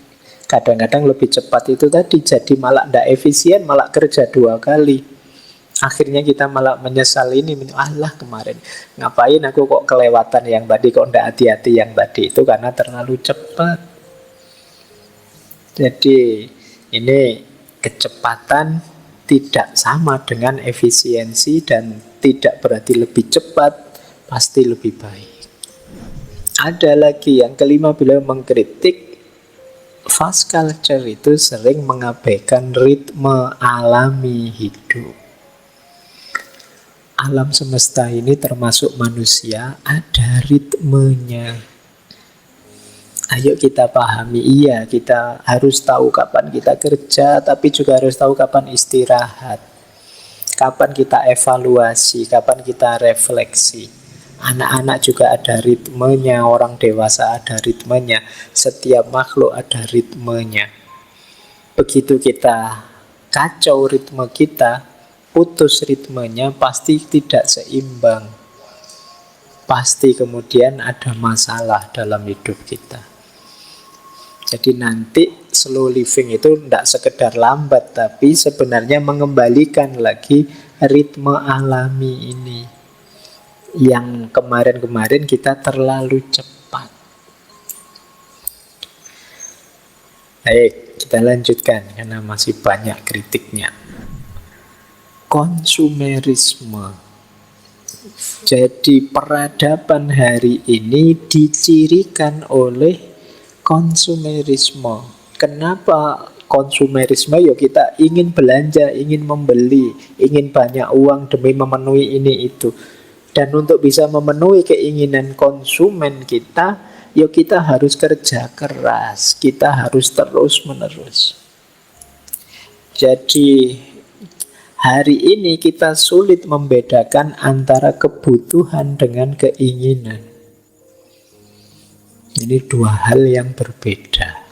Kadang-kadang lebih cepat itu tadi jadi malah tidak efisien, malah kerja 2 kali. Akhirnya kita malah menyesal ini. Allah kemarin, ngapain aku kok kelewatan yang tadi, kok tidak hati-hati yang tadi. Itu karena terlalu cepat. Jadi ini kecepatan tidak sama dengan efisiensi dan tidak berarti lebih cepat pasti lebih baik. Ada lagi yang kelima, beliau mengkritik fast culture itu sering mengabaikan ritme alami hidup. Alam semesta ini termasuk manusia ada ritmenya. Ayo kita pahami, iya kita harus tahu kapan kita kerja, tapi juga harus tahu kapan istirahat. Kapan kita evaluasi, kapan kita refleksi. Anak-anak juga ada ritmenya, orang dewasa ada ritmenya, setiap makhluk ada ritmenya. Begitu kita kacau ritme kita, putus ritmenya, pasti tidak seimbang. Pasti kemudian ada masalah dalam hidup kita. Jadi nanti slow living itu tidak sekedar lambat, tapi sebenarnya mengembalikan lagi ritme alami ini. Yang kemarin-kemarin kita terlalu cepat. Baik, kita lanjutkan karena masih banyak kritiknya. Konsumerisme. Jadi peradaban hari ini dicirikan oleh konsumerisme. Kenapa konsumerisme? Ya kita ingin belanja, ingin membeli, ingin banyak uang demi memenuhi ini itu. Dan untuk bisa memenuhi keinginan konsumen kita, ya kita harus kerja keras, kita harus terus-menerus. Jadi hari ini kita sulit membedakan antara kebutuhan dengan keinginan. Ini 2 hal yang berbeda.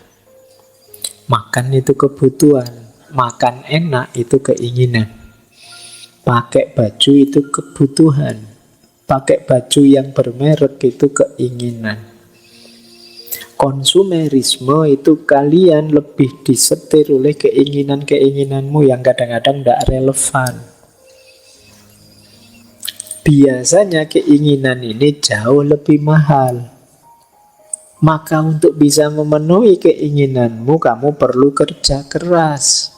Makan itu kebutuhan, makan enak itu keinginan. Pakai baju itu kebutuhan, pakai baju yang bermerek itu keinginan. Konsumerisme itu kalian lebih disetir oleh keinginan-keinginanmu yang kadang-kadang tidak relevan. Biasanya keinginan ini jauh lebih mahal. Maka untuk bisa memenuhi keinginanmu, kamu perlu kerja keras.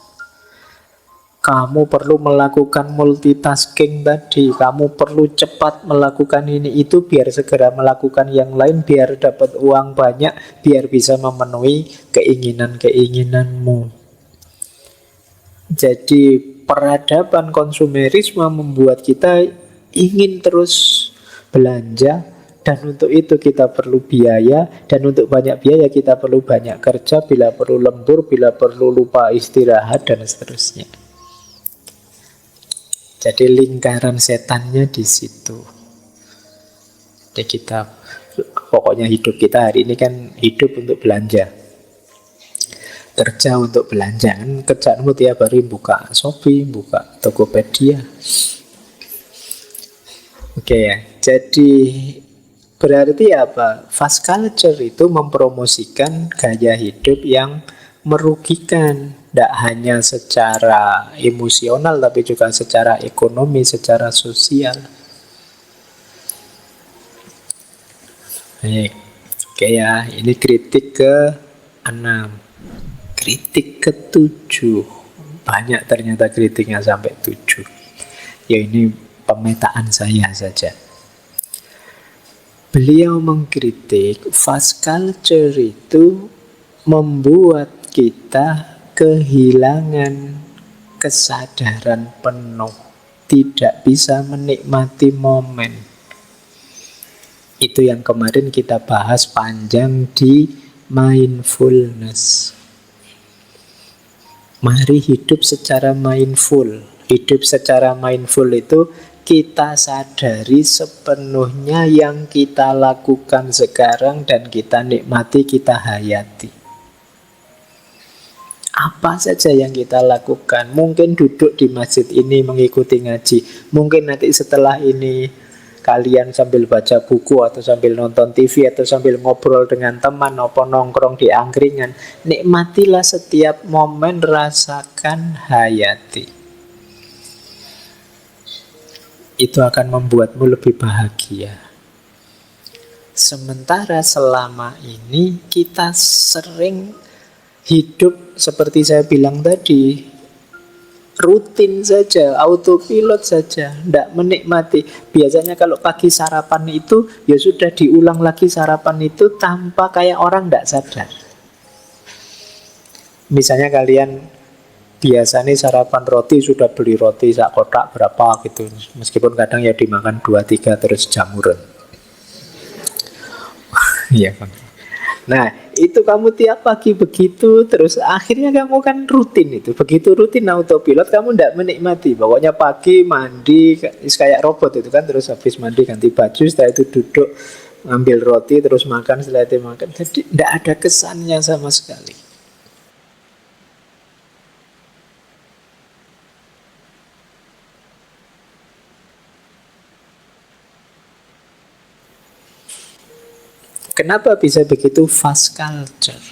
Kamu perlu melakukan multitasking tadi. Kamu perlu cepat melakukan ini itu biar segera melakukan yang lain, biar dapat uang banyak, biar bisa memenuhi keinginan-keinginanmu. Jadi peradaban konsumerisme membuat kita ingin terus belanja. Dan untuk itu kita perlu biaya, dan untuk banyak biaya kita perlu banyak kerja, bila perlu lembur, bila perlu lupa istirahat, dan seterusnya. Jadi lingkaran setannya di situ. Jadi kita, pokoknya hidup kita hari ini kan hidup untuk belanja. Kerja untuk belanja, kan kerjaanmu tiap hari buka Shopee, buka Tokopedia. Oke ya, jadi berarti apa? Fast culture itu mempromosikan gaya hidup yang merugikan. Tidak hanya secara emosional, tapi juga secara ekonomi, secara sosial. Baik. Oke ya, ini kritik ke-6. Kritik ke-7. Banyak ternyata kritiknya sampai 7. Ya ini pemetaan saya saja. Beliau mengkritik fast culture itu membuat kita kehilangan kesadaran penuh, tidak bisa menikmati momen. Itu yang kemarin kita bahas panjang di mindfulness. Mari hidup secara mindful. Hidup secara mindful itu kita sadari sepenuhnya yang kita lakukan sekarang dan kita nikmati, kita hayati. Apa saja yang kita lakukan. Mungkin duduk di masjid ini mengikuti ngaji. Mungkin nanti setelah ini kalian sambil baca buku atau sambil nonton TV atau sambil ngobrol dengan teman atau nongkrong di angkringan. Nikmatilah setiap momen, rasakan, hayati. Itu akan membuatmu lebih bahagia. Sementara selama ini kita sering hidup seperti saya bilang tadi, rutin saja, autopilot saja, tidak menikmati. Biasanya kalau pagi sarapan itu, ya sudah diulang lagi sarapan itu tanpa kayak orang tidak sadar. Misalnya kalian biasanya sarapan roti, sudah beli roti sak kotak berapa gitu. Meskipun kadang ya dimakan 2-3 terus jamuran. Iya Bang. Nah, itu kamu tiap pagi begitu, terus akhirnya kamu kan rutin itu. Begitu rutin autopilot, kamu tidak menikmati. Pokoknya pagi mandi, kayak robot itu kan. Terus habis mandi ganti baju, setelah itu duduk ngambil roti, terus makan, setelah itu makan. Jadi tidak ada kesannya sama sekali. Kenapa bisa begitu? Fast culture.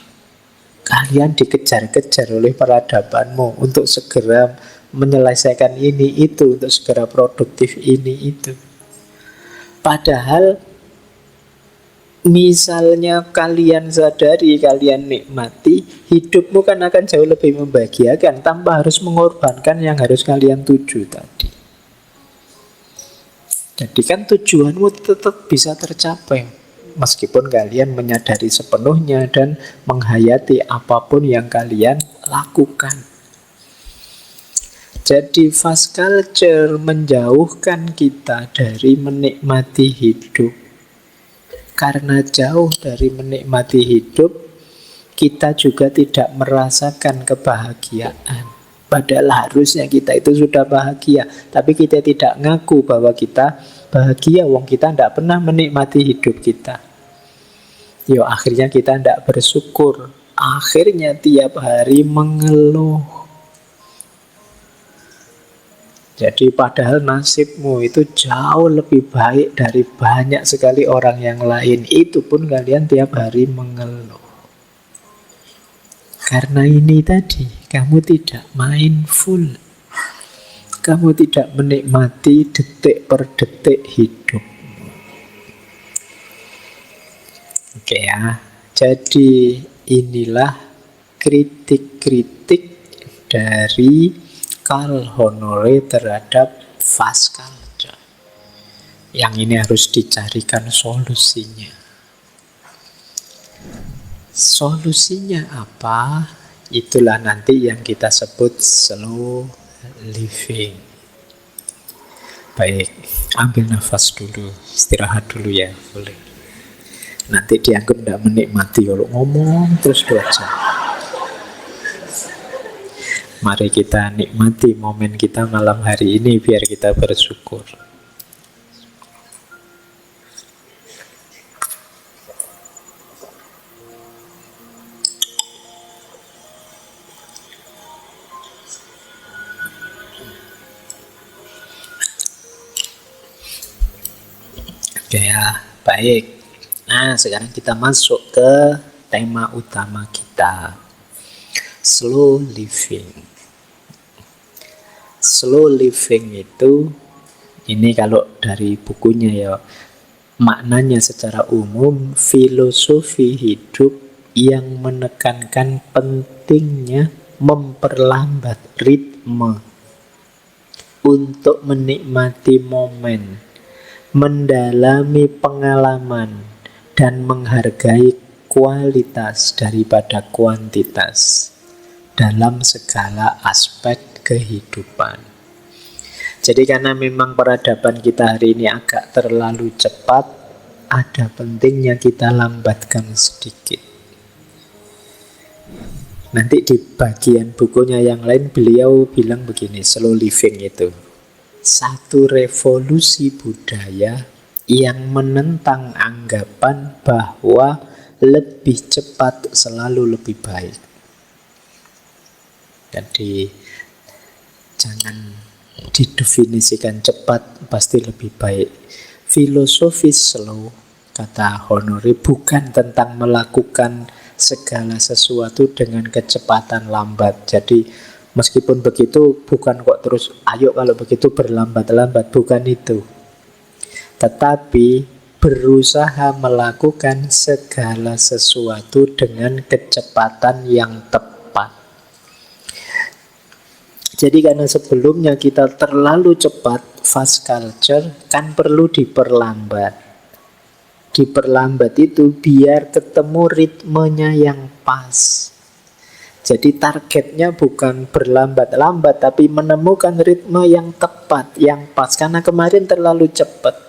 Kalian dikejar-kejar oleh peradabanmu untuk segera menyelesaikan ini itu, untuk segera produktif ini itu. Padahal misalnya kalian sadari, kalian nikmati, hidupmu kan akan jauh lebih membahagiakan tanpa harus mengorbankan yang harus kalian tuju tadi. Jadi kan tujuanmu tetap bisa tercapai meskipun kalian menyadari sepenuhnya dan menghayati apapun yang kalian lakukan. Jadi fast culture menjauhkan kita dari menikmati hidup. Karena jauh dari menikmati hidup, kita juga tidak merasakan kebahagiaan. Padahal harusnya kita itu sudah bahagia, tapi kita tidak ngaku bahwa kita bahagia, wong kita tidak pernah menikmati hidup kita. Yo, akhirnya kita tidak bersyukur. Akhirnya tiap hari mengeluh. Jadi padahal nasibmu itu jauh lebih baik dari banyak sekali orang yang lain. Itu pun kalian tiap hari mengeluh. Karena ini tadi, kamu tidak mindful. Kamu tidak menikmati detik per detik hidup. Oke ya, jadi inilah kritik-kritik dari Carl Honore terhadap fast culture. Yang ini harus dicarikan solusinya. Solusinya apa? Itulah nanti yang kita sebut slow living. Baik, ambil nafas dulu, istirahat dulu ya, boleh. Nanti dianggap tidak menikmati kalau ngomong terus 2 jam. Mari kita nikmati momen kita malam hari ini biar kita bersyukur. Oke ya, baik. Nah, sekarang kita masuk ke tema utama kita. Slow living. Slow living itu, ini kalau dari bukunya ya, maknanya secara umum filosofi hidup yang menekankan pentingnya memperlambat ritme untuk menikmati momen, mendalami pengalaman, dan menghargai kualitas daripada kuantitas dalam segala aspek kehidupan. Jadi karena memang peradaban kita hari ini agak terlalu cepat, ada pentingnya kita lambatkan sedikit. Nanti di bagian bukunya yang lain beliau bilang begini, slow living itu satu revolusi budaya yang menentang anggapan bahwa lebih cepat selalu lebih baik. Jadi jangan didefinisikan cepat pasti lebih baik. Filosofis slow, kata Honore, bukan tentang melakukan segala sesuatu dengan kecepatan lambat. Jadi meskipun begitu bukan kok terus ayo kalau begitu berlambat-lambat, bukan itu. Tetapi berusaha melakukan segala sesuatu dengan kecepatan yang tepat. Jadi karena sebelumnya kita terlalu cepat, fast culture kan perlu diperlambat. Diperlambat itu biar ketemu ritmenya yang pas. Jadi targetnya bukan berlambat-lambat, tapi menemukan ritme yang tepat, yang pas. Karena kemarin terlalu cepat.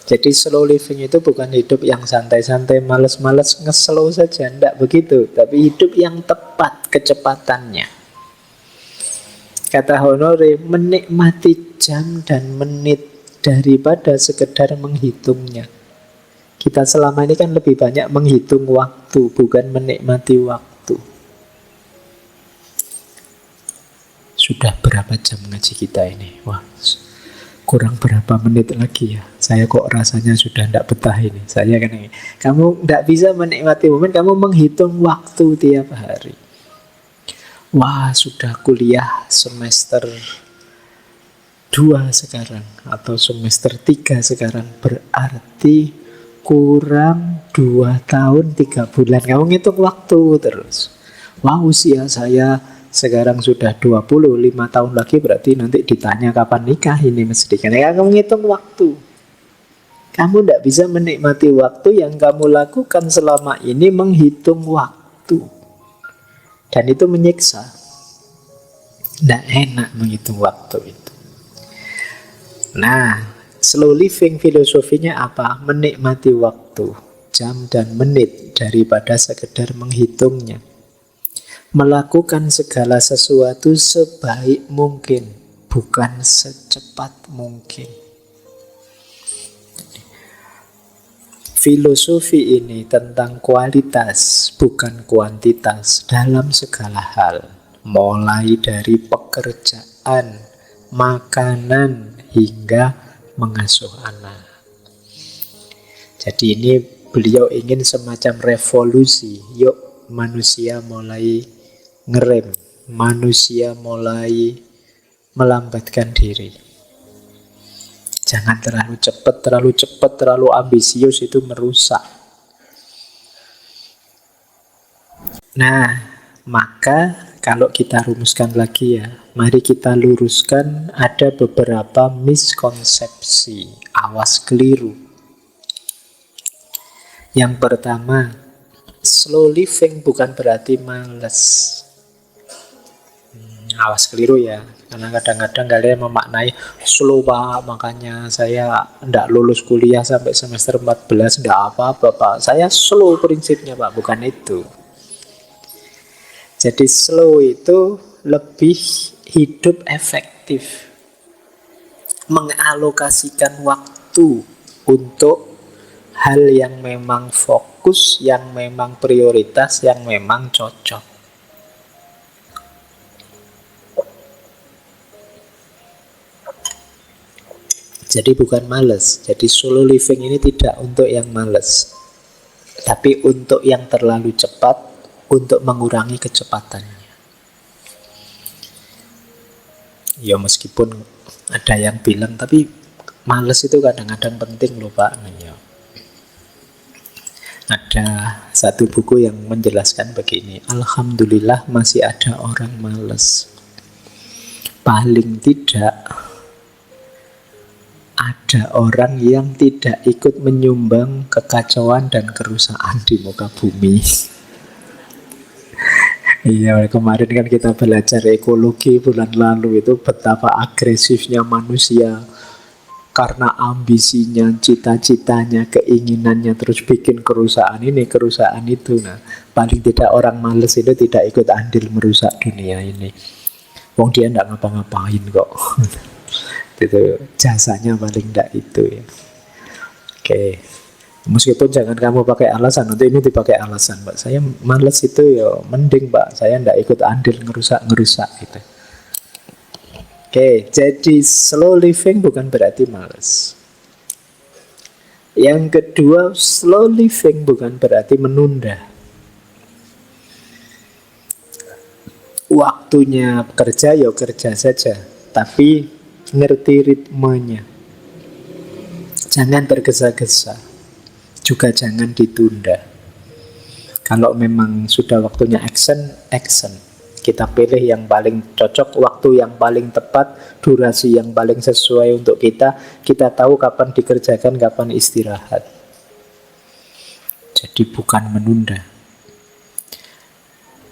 Jadi slow living itu bukan hidup yang santai-santai, males-males, nge-slow saja. Tidak begitu, tapi hidup yang tepat kecepatannya. Kata Honore, menikmati jam dan menit daripada sekedar menghitungnya. Kita selama ini kan lebih banyak menghitung waktu, bukan menikmati waktu. Sudah berapa jam ngaji kita ini? Wah, kurang berapa menit lagi ya. Saya kok rasanya sudah tidak betah ini. Saya kan ini. Kamu tidak bisa menikmati momen, kamu menghitung waktu tiap hari. Wah, sudah kuliah semester 2 sekarang atau semester 3 sekarang, berarti kurang 2 tahun 3 bulan. Kamu ngitung waktu terus. Wah, usia saya sekarang sudah 25 tahun lagi, berarti nanti ditanya kapan nikah ini mesti. Karena kamu ngitung waktu. Kamu tidak bisa menikmati waktu yang kamu lakukan selama ini menghitung waktu. Dan itu menyiksa. Tidak enak menghitung waktu itu. Nah, slow living filosofinya apa? Menikmati waktu, jam dan menit daripada sekedar menghitungnya. Melakukan segala sesuatu sebaik mungkin, bukan secepat mungkin. Filosofi ini tentang kualitas, bukan kuantitas dalam segala hal. Mulai dari pekerjaan, makanan, hingga mengasuh anak. Jadi ini beliau ingin semacam revolusi. Yuk manusia mulai ngerem, manusia mulai melambatkan diri. Jangan terlalu cepat, terlalu ambisius, itu merusak. Nah, maka kalau kita rumuskan lagi ya, mari kita luruskan ada beberapa miskonsepsi, awas keliru. Yang pertama, slow living bukan berarti malas. Awas keliru ya. Karena kadang-kadang kalian memaknai slow pak, makanya saya tidak lulus kuliah sampai semester 14, tidak apa-apa pak. Saya slow prinsipnya pak, bukan itu. Jadi slow itu lebih hidup efektif. Mengalokasikan waktu untuk hal yang memang fokus, yang memang prioritas, yang memang cocok. Jadi bukan males. Jadi slow living ini tidak untuk yang males, tapi untuk yang terlalu cepat, untuk mengurangi kecepatannya. Ya meskipun ada yang bilang, tapi males itu kadang-kadang penting loh Pak. Ya. Ada satu buku yang menjelaskan begini, alhamdulillah masih ada orang males. paling tidak ada orang yang tidak ikut menyumbang kekacauan dan kerusakan di muka bumi. Iya, kemarin kan kita belajar ekologi bulan lalu itu betapa agresifnya manusia karena ambisinya, cita-citanya, keinginannya terus bikin kerusakan ini, kerusakan itu. Nah, paling tidak orang males itu tidak ikut andil merusak dunia ini. Wong dia enggak ngapa-ngapain kok. Itu jasanya paling tidak itu ya. Oke. Meskipun jangan kamu pakai alasan, nanti ini dipakai alasan, Pak. Saya males itu ya, mending Pak, saya ndak ikut andil ngerusak gitu. Oke, jadi slow living bukan berarti males. Yang kedua, slow living bukan berarti menunda. Waktunya kerja ya kerja saja, tapi ngerti ritmenya. Jangan tergesa-gesa. Juga jangan ditunda. Kalau memang sudah waktunya action, action. Kita pilih yang paling cocok, waktu yang paling tepat, durasi yang paling sesuai untuk kita. Kita tahu kapan dikerjakan, kapan istirahat. Jadi bukan menunda.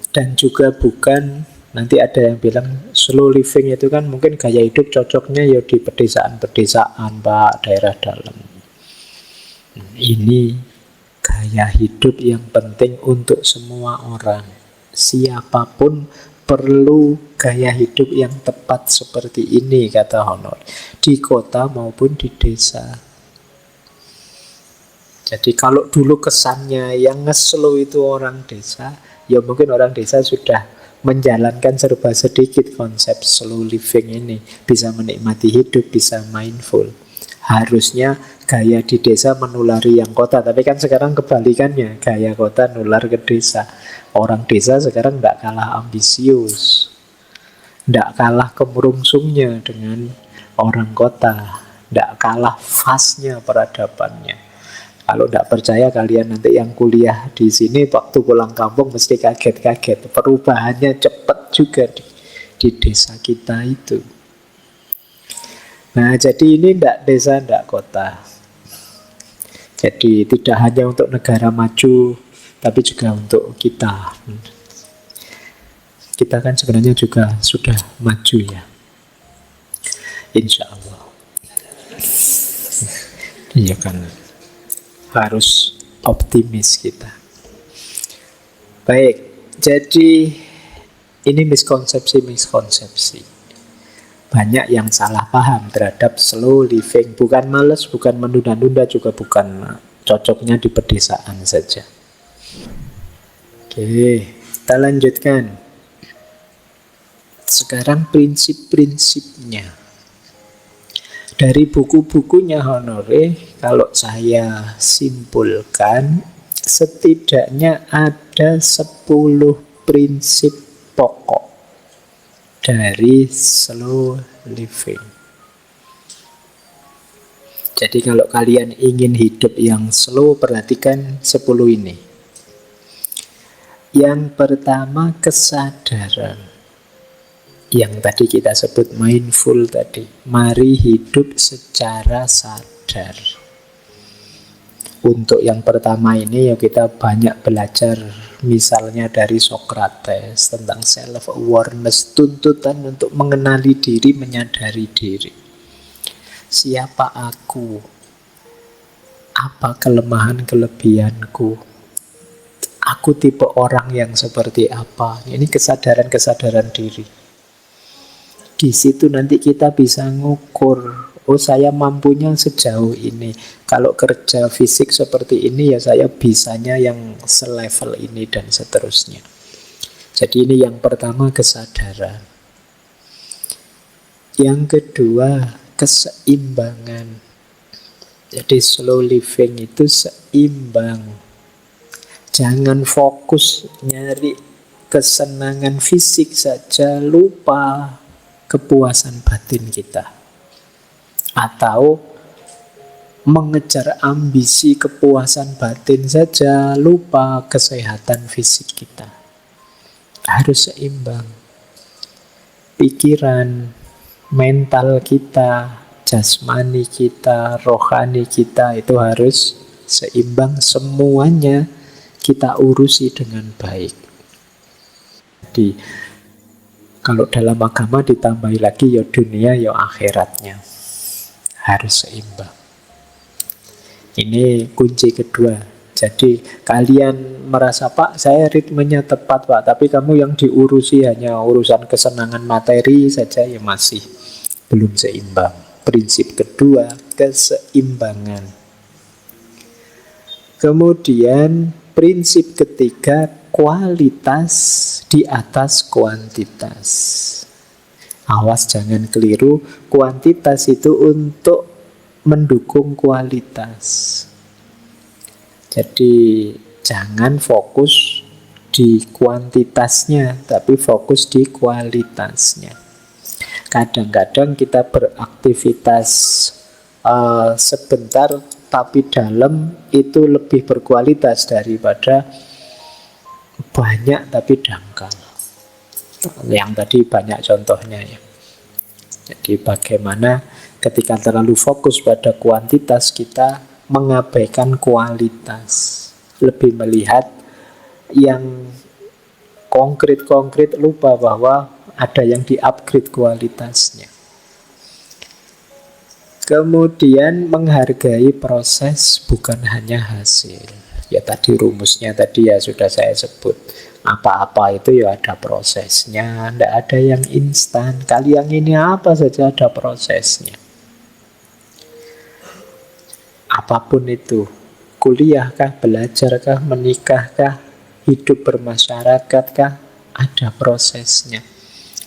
Dan juga bukan, nanti ada yang bilang slow living itu kan mungkin gaya hidup cocoknya ya di pedesaan-pedesaan, Pak, daerah dalam. Ini gaya hidup yang penting untuk semua orang. Siapapun perlu gaya hidup yang tepat seperti ini, kata Honor, di kota maupun di desa. Jadi kalau dulu kesannya yang nge-slow itu orang desa, ya mungkin orang desa sudah menjalankan serba sedikit konsep slow living ini, bisa menikmati hidup, bisa mindful. Harusnya gaya di desa menulari yang kota, tapi kan sekarang kebalikannya, gaya kota nular ke desa. Orang desa sekarang tidak kalah ambisius, tidak kalah kemerungsungnya dengan orang kota, tidak kalah fastnya peradabannya. Kalau tidak percaya kalian nanti yang kuliah di sini waktu pulang kampung mesti kaget-kaget. Perubahannya cepat juga di desa kita itu. Nah, jadi ini tidak desa, tidak kota. Jadi tidak hanya untuk negara maju, tapi juga untuk kita. Kita kan sebenarnya juga sudah maju ya. Insya Allah. Iya kan. Harus optimis kita. Baik, jadi ini miskonsepsi. Banyak yang salah paham terhadap slow living. Bukan males, bukan menunda-nunda, juga bukan cocoknya di pedesaan saja. Oke, kita lanjutkan. Sekarang prinsip-prinsipnya. Dari buku-bukunya Honore, kalau saya simpulkan, setidaknya ada 10 prinsip pokok dari slow living. Jadi kalau kalian ingin hidup yang slow, perhatikan 10 ini. Yang pertama, kesadaran. Yang tadi kita sebut mindful tadi. Mari hidup secara sadar. Untuk yang pertama ini ya kita banyak belajar misalnya dari Socrates tentang self-awareness, tuntutan untuk mengenali diri, menyadari diri. Siapa aku? Apa kelemahan-kelebihanku? Aku tipe orang yang seperti apa? Ini kesadaran-kesadaran diri. Di situ nanti kita bisa ngukur, oh saya mampunya sejauh ini. Kalau kerja fisik seperti ini ya saya bisanya yang selevel ini dan seterusnya. Jadi ini yang pertama, kesadaran. Yang kedua, keseimbangan. Jadi slow living itu seimbang. Jangan fokus nyari kesenangan fisik saja, lupa kepuasan batin kita. Atau mengejar ambisi kepuasan batin saja, lupa kesehatan fisik kita. Harus seimbang. Pikiran, mental kita, jasmani kita, rohani kita itu harus seimbang, semuanya kita urusi dengan baik. Jadi kalau dalam agama ditambahi lagi ya dunia ya akhiratnya harus seimbang. Ini kunci kedua. Jadi kalian merasa, Pak, saya ritmenya tepat, Pak, tapi kamu yang diurusi hanya urusan kesenangan materi saja, ya masih belum seimbang. Prinsip kedua, keseimbangan. Kemudian prinsip ketiga, kualitas di atas kuantitas. Awas jangan keliru, kuantitas itu untuk mendukung kualitas. Jadi jangan fokus di kuantitasnya, tapi fokus di kualitasnya. Kadang-kadang kita beraktivitas sebentar tapi dalam itu lebih berkualitas daripada banyak tapi dangkal. Yang tadi banyak contohnya ya. Jadi bagaimana ketika terlalu fokus pada kuantitas kita mengabaikan kualitas, lebih melihat yang konkret-konkret, lupa bahwa ada yang di-upgrade kualitasnya. Kemudian menghargai proses bukan hanya hasil. Ya tadi rumusnya tadi ya sudah saya sebut. Apa-apa itu ya ada prosesnya, tidak ada yang instan. Kali yang ini apa saja ada prosesnya. Apapun itu, kuliahkah, belajarkah, menikahkah, hidup bermasyarakatKah, ada prosesnya.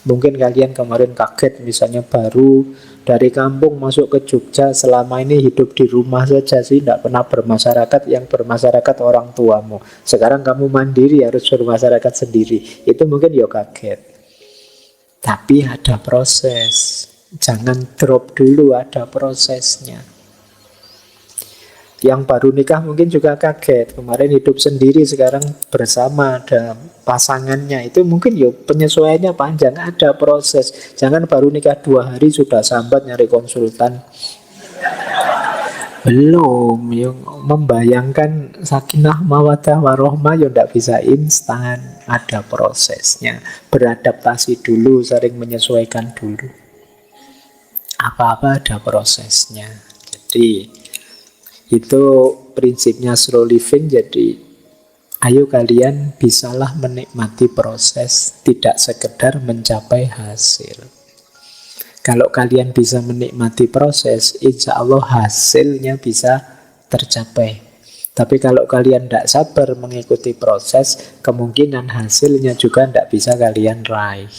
Mungkin kalian kemarin kaget misalnya baru dari kampung masuk ke Jogja, selama ini hidup di rumah saja sih, tidak pernah bermasyarakat, yang bermasyarakat orang tuamu. Sekarang kamu mandiri harus bermasyarakat sendiri. Itu mungkin ya kaget. Tapi ada proses. Jangan drop dulu, ada prosesnya. Yang baru nikah mungkin juga kaget. Kemarin hidup sendiri, sekarang bersama ada pasangannya. Itu mungkin ya penyesuaiannya panjang, ada proses. Jangan baru nikah 2 hari sudah sambat nyari konsultan. Belum, yang membayangkan sakinah mawaddah warohmah ya tidak bisa instan. Ada prosesnya. Beradaptasi dulu, sering menyesuaikan dulu. Apa-apa ada prosesnya. Jadi itu prinsipnya slow living. Jadi ayo kalian bisalah menikmati proses, tidak sekedar mencapai hasil. Kalau kalian bisa menikmati proses, insya Allah hasilnya bisa tercapai. Tapi kalau kalian tidak sabar mengikuti proses, kemungkinan hasilnya juga tidak bisa kalian raih.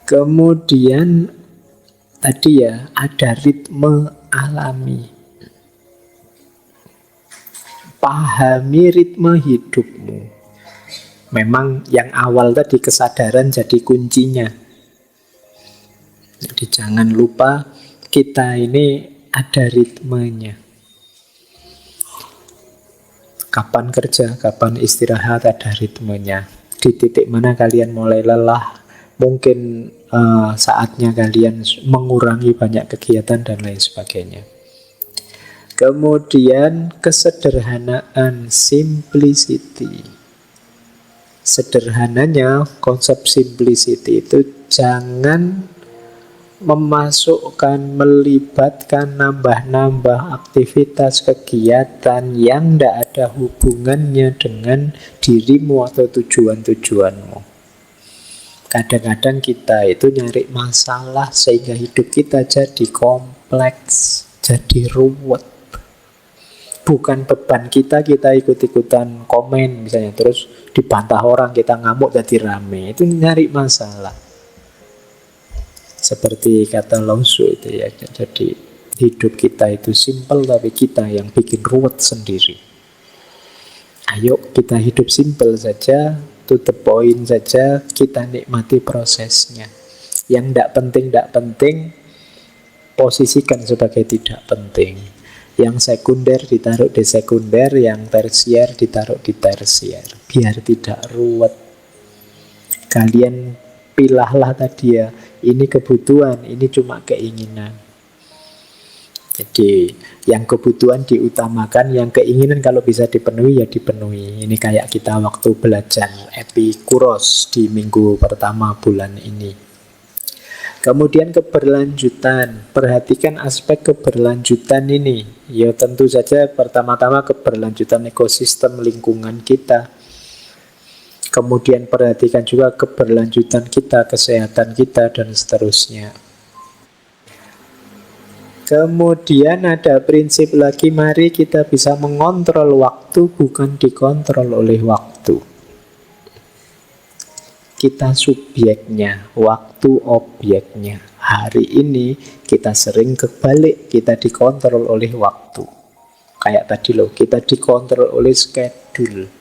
Kemudian tadi ya ada ritme alami. Pahami ritme hidupmu. Memang yang awal tadi kesadaran jadi kuncinya. Jadi jangan lupa kita ini ada ritmenya. Kapan kerja, kapan istirahat, ada ritmenya. Di titik mana kalian mulai lelah, mungkin saatnya kalian mengurangi banyak kegiatan dan lain sebagainya. Kemudian kesederhanaan, simplicity. Sederhananya konsep simplicity itu jangan memasukkan, melibatkan, nambah-nambah aktivitas kegiatan yang tidak ada hubungannya dengan dirimu atau tujuan-tujuanmu. Kadang-kadang kita itu nyari masalah sehingga hidup kita jadi kompleks, jadi ruwet. Bukan beban kita ikut-ikutan komen misalnya, terus dibantah orang, kita ngamuk jadi rame. Itu nyari masalah. Seperti kata Lao Tzu itu ya. Jadi hidup kita itu simple, tapi kita yang bikin ruwet sendiri. Ayo kita hidup simple saja, to the point saja, kita nikmati prosesnya. Yang tidak penting, posisikan sebagai tidak penting. Yang sekunder ditaruh di sekunder, yang tersier ditaruh di tersier. Biar tidak ruwet. Kalian pilahlah tadi ya, ini kebutuhan, ini cuma keinginan. Jadi yang kebutuhan diutamakan, yang keinginan kalau bisa dipenuhi ya dipenuhi. Ini kayak kita waktu belajar Epikuros di minggu pertama bulan ini. Kemudian keberlanjutan, perhatikan aspek keberlanjutan ini. Ya tentu saja pertama-tama keberlanjutan ekosistem lingkungan kita. Kemudian perhatikan juga keberlanjutan kita, kesehatan kita, dan seterusnya. Kemudian ada prinsip lagi, mari kita bisa mengontrol waktu, bukan dikontrol oleh waktu. Kita subjeknya, waktu objeknya. Hari ini kita sering kebalik, kita dikontrol oleh waktu. Kayak tadi loh, kita dikontrol oleh schedule.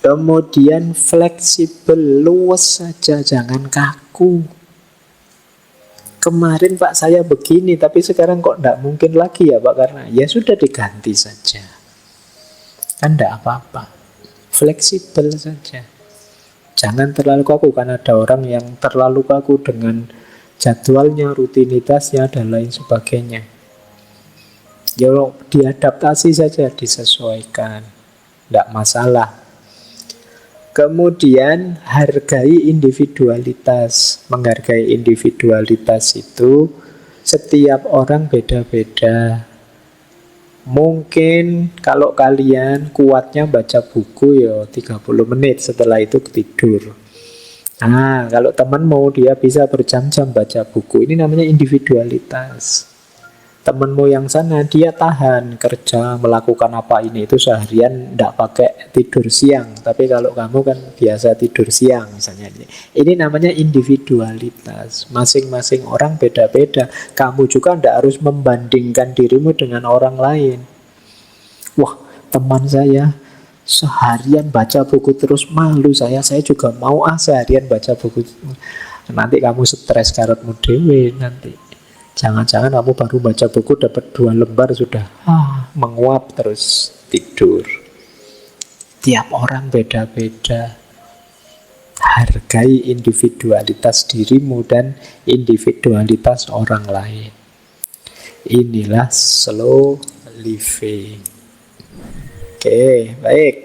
Kemudian fleksibel, luas saja, jangan kaku. Kemarin Pak saya begini, tapi sekarang kok tidak mungkin lagi ya Pak, karena ya sudah diganti saja. Kan tidak apa-apa. Fleksibel saja. Jangan terlalu kaku, karena ada orang yang terlalu kaku dengan jadwalnya, rutinitasnya, dan lain sebagainya. Ya diadaptasi saja, disesuaikan. Tidak masalah. Kemudian hargai individualitas. Menghargai individualitas itu setiap orang beda-beda. Mungkin kalau kalian kuatnya baca buku ya 30 menit, setelah itu tidur. Nah, kalau temanmu dia bisa berjam-jam baca buku, ini namanya individualitas. Temanmu yang sana dia tahan kerja, melakukan apa ini itu seharian, tidak pakai tidur siang. Tapi kalau kamu kan biasa tidur siang misalnya. Ini namanya individualitas. Masing-masing orang beda-beda. Kamu juga tidak harus membandingkan dirimu dengan orang lain. Wah, teman saya seharian baca buku terus, malu saya juga mau seharian baca buku. Nanti kamu stres karetmu dewe nanti. Jangan-jangan kamu baru baca buku dapat 2 lembar sudah menguap terus tidur. Tiap orang beda-beda. Hargai individualitas dirimu dan individualitas orang lain. Inilah slow living. Oke, baik.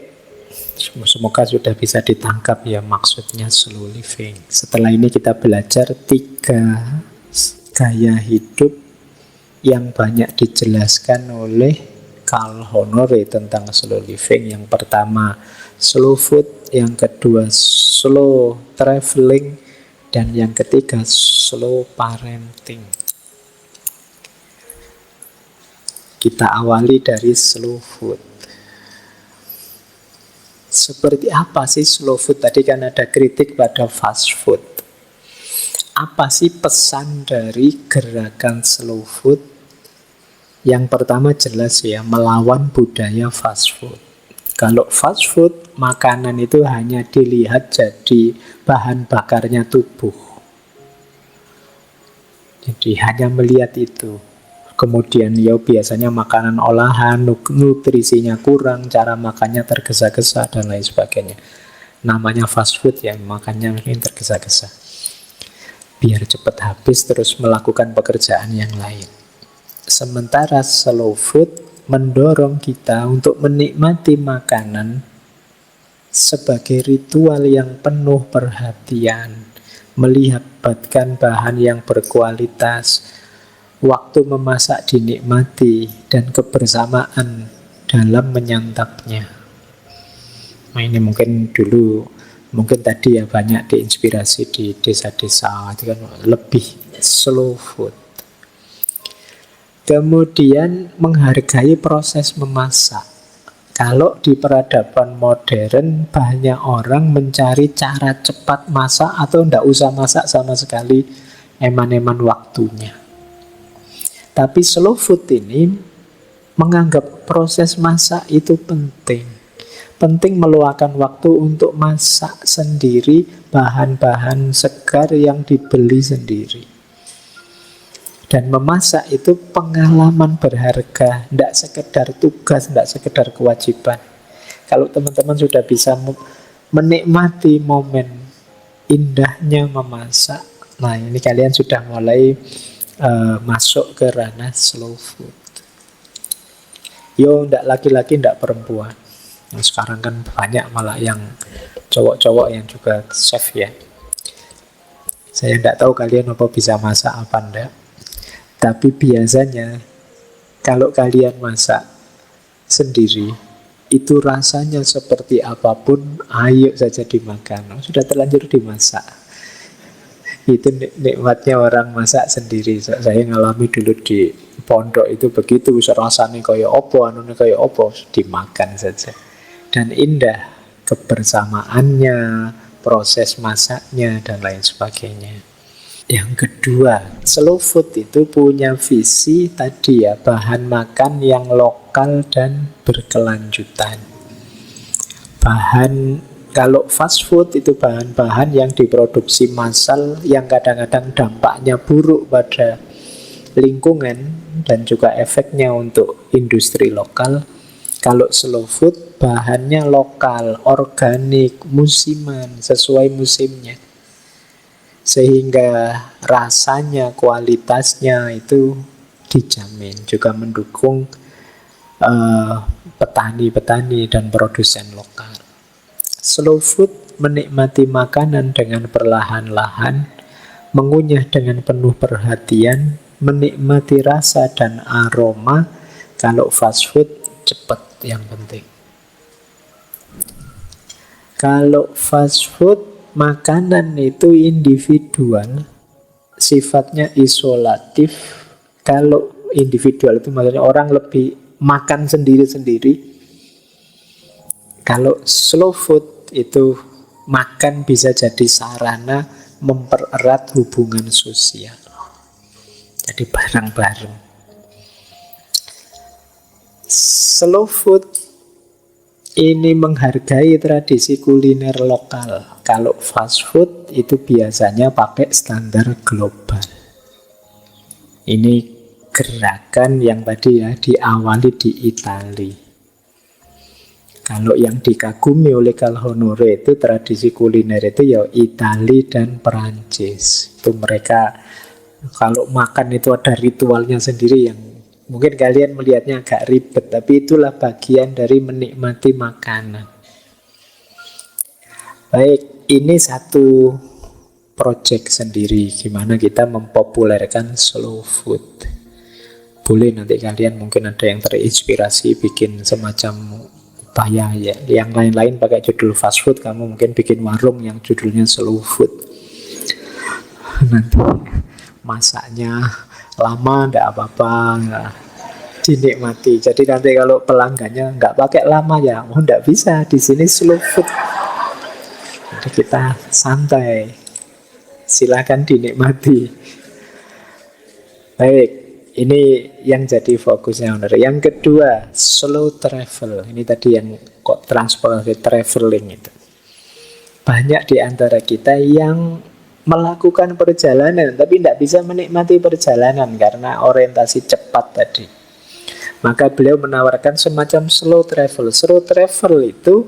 Semoga sudah bisa ditangkap ya maksudnya slow living. Setelah ini kita belajar 3 gaya hidup yang banyak dijelaskan oleh Carl Honore tentang slow living. Yang pertama slow food, yang kedua slow traveling, dan yang ketiga slow parenting. Kita awali dari slow food. Seperti apa sih slow food? Tadi kan ada kritik pada fast food. Apa sih pesan dari gerakan slow food? Yang pertama jelas ya, melawan budaya fast food. Kalau fast food, makanan itu hanya dilihat jadi bahan bakarnya tubuh. Jadi hanya melihat itu. Kemudian ya biasanya makanan olahan, nutrisinya kurang, cara makannya tergesa-gesa, dan lain sebagainya. Namanya fast food ya, makannya mungkin tergesa-gesa. Biar cepat habis terus melakukan pekerjaan yang lain. Sementara slow food mendorong kita untuk menikmati makanan sebagai ritual yang penuh perhatian, melibatkan bahan yang berkualitas, waktu memasak dinikmati, dan kebersamaan dalam menyantapnya. Nah, ini mungkin tadi ya banyak diinspirasi di desa-desa, itu kan lebih slow food. Kemudian menghargai proses memasak. Kalau di peradaban modern banyak orang mencari cara cepat masak atau tidak usah masak sama sekali, eman-eman waktunya. Tapi slow food ini menganggap proses masak itu penting. Penting meluangkan waktu untuk masak sendiri, bahan-bahan segar yang dibeli sendiri. Dan memasak itu pengalaman berharga, tidak sekedar tugas, tidak sekedar kewajiban. Kalau teman-teman sudah bisa menikmati momen indahnya memasak. Nah, ini kalian sudah mulai masuk ke ranah slow food. Yo, ndak laki-laki, ndak perempuan. Nah, sekarang kan banyak malah yang cowok-cowok yang juga chef ya. Saya ndak tahu kalian apa bisa masak apa ndak. Tapi biasanya kalau kalian masak sendiri, itu rasanya seperti apapun, ayo saja dimakan. Sudah terlanjur dimasak. Itu nikmatnya orang masak sendiri. Saya ngalami dulu di pondok itu begitu, rasanya kayak opo, anunya kayak opo, dimakan saja. Dan indah kebersamaannya, proses masaknya, dan lain sebagainya. Yang kedua, slow food itu punya visi tadi ya, bahan makan yang lokal dan berkelanjutan. Kalau fast food itu bahan-bahan yang diproduksi massal yang kadang-kadang dampaknya buruk pada lingkungan dan juga efeknya untuk industri lokal. Kalau slow food bahannya lokal, organik, musiman, sesuai musimnya. Sehingga rasanya, kualitasnya itu dijamin, juga mendukung petani-petani dan produsen lokal. Slow food menikmati makanan dengan perlahan-lahan, mengunyah dengan penuh perhatian, menikmati rasa dan aroma. Kalau fast food cepat yang penting. Kalau fast food makanan itu individual, sifatnya isolatif. Kalau individual itu maksudnya orang lebih makan sendiri-sendiri. Kalau slow food itu makan bisa jadi sarana mempererat hubungan sosial. Jadi bareng-bareng. Slow food ini menghargai tradisi kuliner lokal. Kalau fast food itu biasanya pakai standar global. Ini gerakan yang tadi ya diawali di Italia. Kalau yang dikagumi oleh Calhonore itu tradisi kuliner itu ya Italia dan Perancis. Itu mereka kalau makan itu ada ritualnya sendiri yang mungkin kalian melihatnya agak ribet, tapi itulah bagian dari menikmati makanan. Baik, ini satu project sendiri gimana kita mempopulerkan slow food. Boleh nanti kalian mungkin ada yang terinspirasi bikin semacam upaya ya. Yang lain-lain pakai judul fast food, kamu mungkin bikin warung yang judulnya slow food. Nanti masaknya lama nggak apa-apa, dinikmati. Jadi nanti kalau pelanggannya nggak pakai lama ya, nggak bisa. Di sini slow food. Jadi kita santai, silakan dinikmati. Baik, ini yang jadi fokusnya owner. Yang kedua, slow travel. Ini tadi yang kok transportasi traveling itu. Banyak di antara kita yang melakukan perjalanan tapi tidak bisa menikmati perjalanan karena orientasi cepat tadi. Maka beliau menawarkan semacam slow travel. Slow travel itu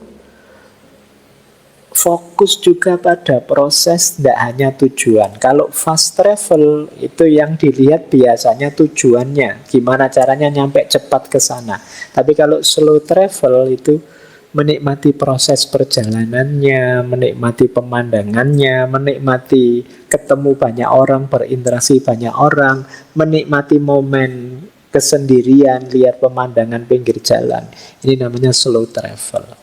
fokus juga pada proses, tidak hanya tujuan. Kalau fast travel itu yang dilihat biasanya tujuannya, gimana caranya nyampe cepat ke sana. Tapi kalau slow travel itu menikmati proses perjalanannya, menikmati pemandangannya, menikmati ketemu banyak orang, berinteraksi banyak orang, menikmati momen kesendirian, lihat pemandangan pinggir jalan. Ini namanya slow travel.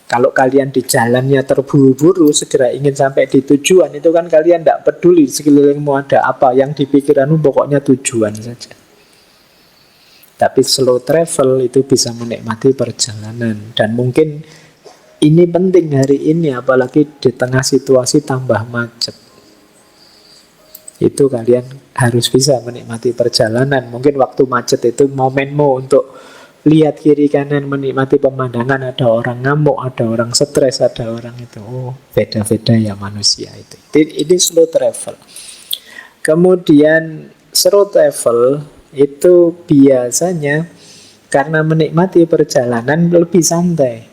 Kalau kalian di jalannya terburu-buru, segera ingin sampai di tujuan, itu kan kalian tidak peduli sekelilingmu ada apa, yang dipikiranmu pokoknya tujuan saja. Tapi slow travel itu bisa menikmati perjalanan. Dan mungkin ini penting hari ini, apalagi di tengah situasi tambah macet. Itu kalian harus bisa menikmati perjalanan. Mungkin waktu macet itu momenmu untuk lihat kiri kanan, menikmati pemandangan. Ada orang ngamuk, ada orang stres, ada orang itu. Oh, beda-beda ya manusia itu. Ini slow travel. Kemudian slow travel itu biasanya karena menikmati perjalanan lebih santai.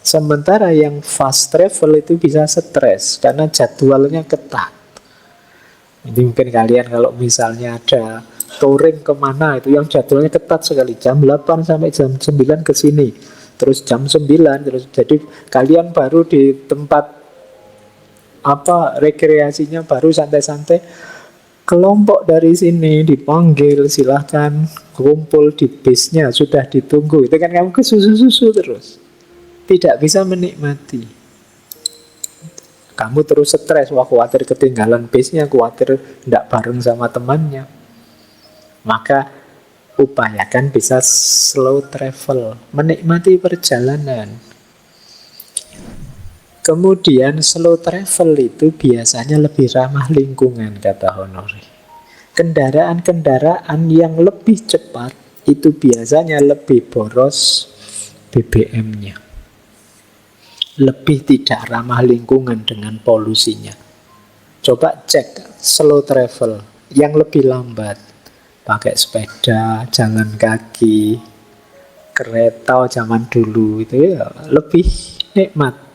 Sementara yang fast travel itu bisa stres karena jadwalnya ketat. Jadi mungkin kalian kalau misalnya ada touring kemana itu yang jadwalnya ketat sekali, jam 8 sampai jam 9 ke sini, terus jam 9 terus, jadi kalian baru di tempat apa rekreasinya baru santai-santai, kelompok dari sini dipanggil, silahkan kumpul di bisnya, sudah ditunggu, itu kan kamu kesusu-susu terus, tidak bisa menikmati. Kamu terus stres, wah khawatir ketinggalan bisnya, khawatir tidak bareng sama temannya. Maka upayakan bisa slow travel, menikmati perjalanan. Kemudian slow travel itu biasanya lebih ramah lingkungan, kata Honore. Kendaraan-kendaraan yang lebih cepat itu biasanya lebih boros BBM-nya, lebih tidak ramah lingkungan dengan polusinya. Coba cek slow travel yang lebih lambat, pakai sepeda, jalan kaki, kereta zaman dulu itu ya lebih nikmat.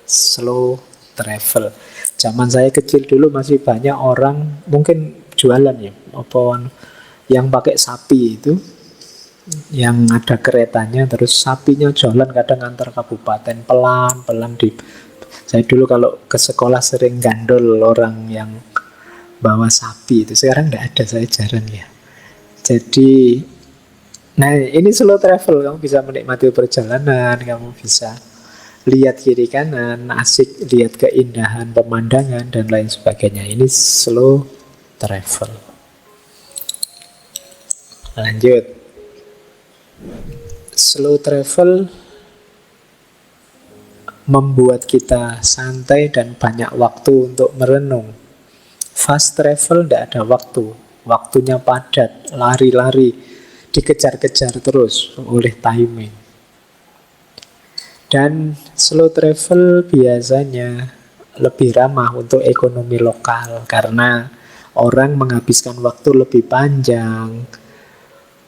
Slow travel. Zaman saya kecil dulu masih banyak orang mungkin jualan ya, apa yang pakai sapi itu, yang ada keretanya, terus sapinya jalan kadang antar kabupaten pelan-pelan di. Saya dulu kalau ke sekolah sering gandol orang yang bawa sapi itu. Sekarang nggak ada, saya jarang ya. Jadi, nah ini slow travel, kamu bisa menikmati perjalanan, kamu bisa lihat kiri kanan, asik lihat keindahan pemandangan dan lain sebagainya. Ini slow travel. Lanjut. Slow travel membuat kita santai dan banyak waktu untuk merenung. Fast travel tidak ada waktu, waktunya padat, lari-lari, dikejar-kejar terus oleh timing. Dan slow travel biasanya lebih ramah untuk ekonomi lokal karena orang menghabiskan waktu lebih panjang,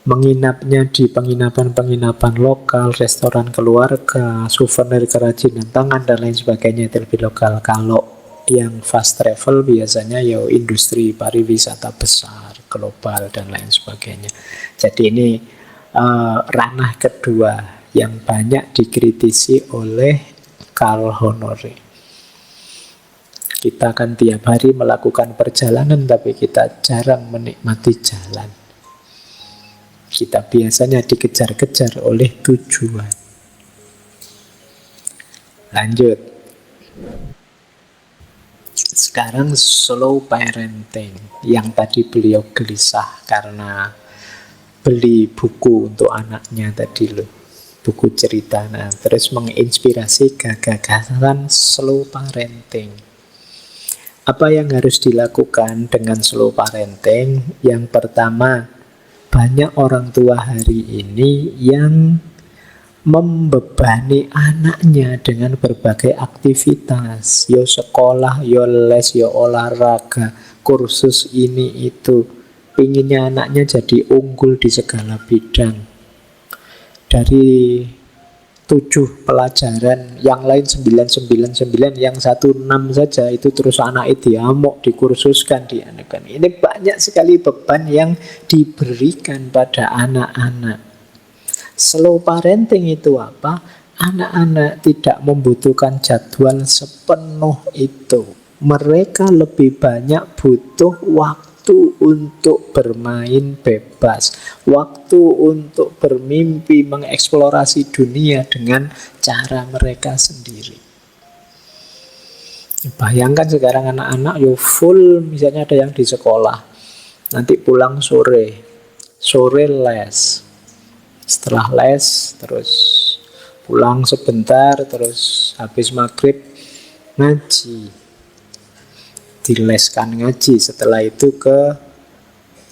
menginapnya di penginapan-penginapan lokal, restoran keluarga, souvenir kerajinan tangan, dan lain sebagainya, itu lebih lokal. Kalau yang fast travel biasanya ya industri pariwisata besar, global, dan lain sebagainya. Jadi ini ranah kedua yang banyak dikritisi oleh Carl Honore. Kita kan tiap hari melakukan perjalanan, tapi kita jarang menikmati jalan. Kita biasanya dikejar-kejar oleh tujuan. Lanjut. Sekarang slow parenting. Yang tadi beliau gelisah karena beli buku untuk anaknya tadi loh. Buku cerita. Nah, terus menginspirasi gagasan slow parenting. Apa yang harus dilakukan dengan slow parenting? Yang pertama, banyak orang tua hari ini yang membebani anaknya dengan berbagai aktivitas, yo sekolah, yo les, yo olahraga, kursus ini itu. Pinginnya anaknya jadi unggul di segala bidang. Dari 7 pelajaran, yang lain 999, yang 16 saja itu terus anaknya diamuk, dikursuskan, dianukan. Ini banyak sekali beban yang diberikan pada anak-anak. Slow parenting itu apa? Anak-anak tidak membutuhkan jadwal sepenuh itu. Mereka lebih banyak butuh waktu untuk bermain bebas, waktu untuk bermimpi, mengeksplorasi dunia dengan cara mereka sendiri. Bayangkan sekarang anak-anak yo full, misalnya ada yang di sekolah, nanti pulang sore les, setelah les terus pulang sebentar, terus habis maghrib ngaji, dileskan ngaji, setelah itu ke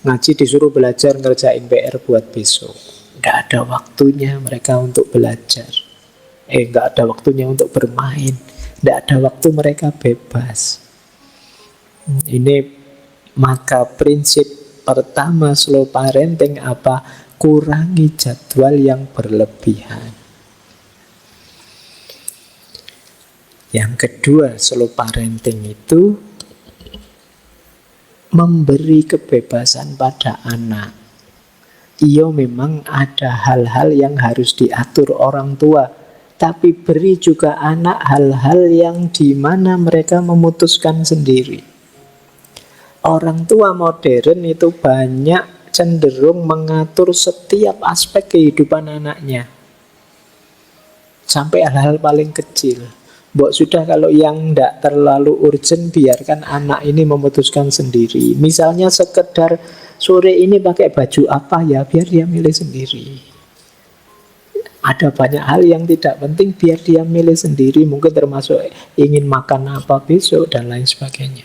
ngaji disuruh belajar ngerjain PR buat besok. Nggak ada waktunya mereka untuk belajar, nggak ada waktunya untuk bermain, nggak ada waktu mereka bebas. Ini maka prinsip pertama slow parenting apa? Kurangi jadwal yang berlebihan. Yang kedua, slow parenting itu memberi kebebasan pada anak. Iya, memang ada hal-hal yang harus diatur orang tua, tapi beri juga anak hal-hal yang dimana mereka memutuskan sendiri. Orang tua modern itu banyak cenderung mengatur setiap aspek kehidupan anaknya, sampai hal-hal paling kecil. Mbok sudah, kalau yang tidak terlalu urgent, biarkan anak ini memutuskan sendiri. Misalnya sekedar sore ini pakai baju apa ya, biar dia milih sendiri. Ada banyak hal yang tidak penting, biar dia milih sendiri. Mungkin termasuk ingin makan apa besok dan lain sebagainya.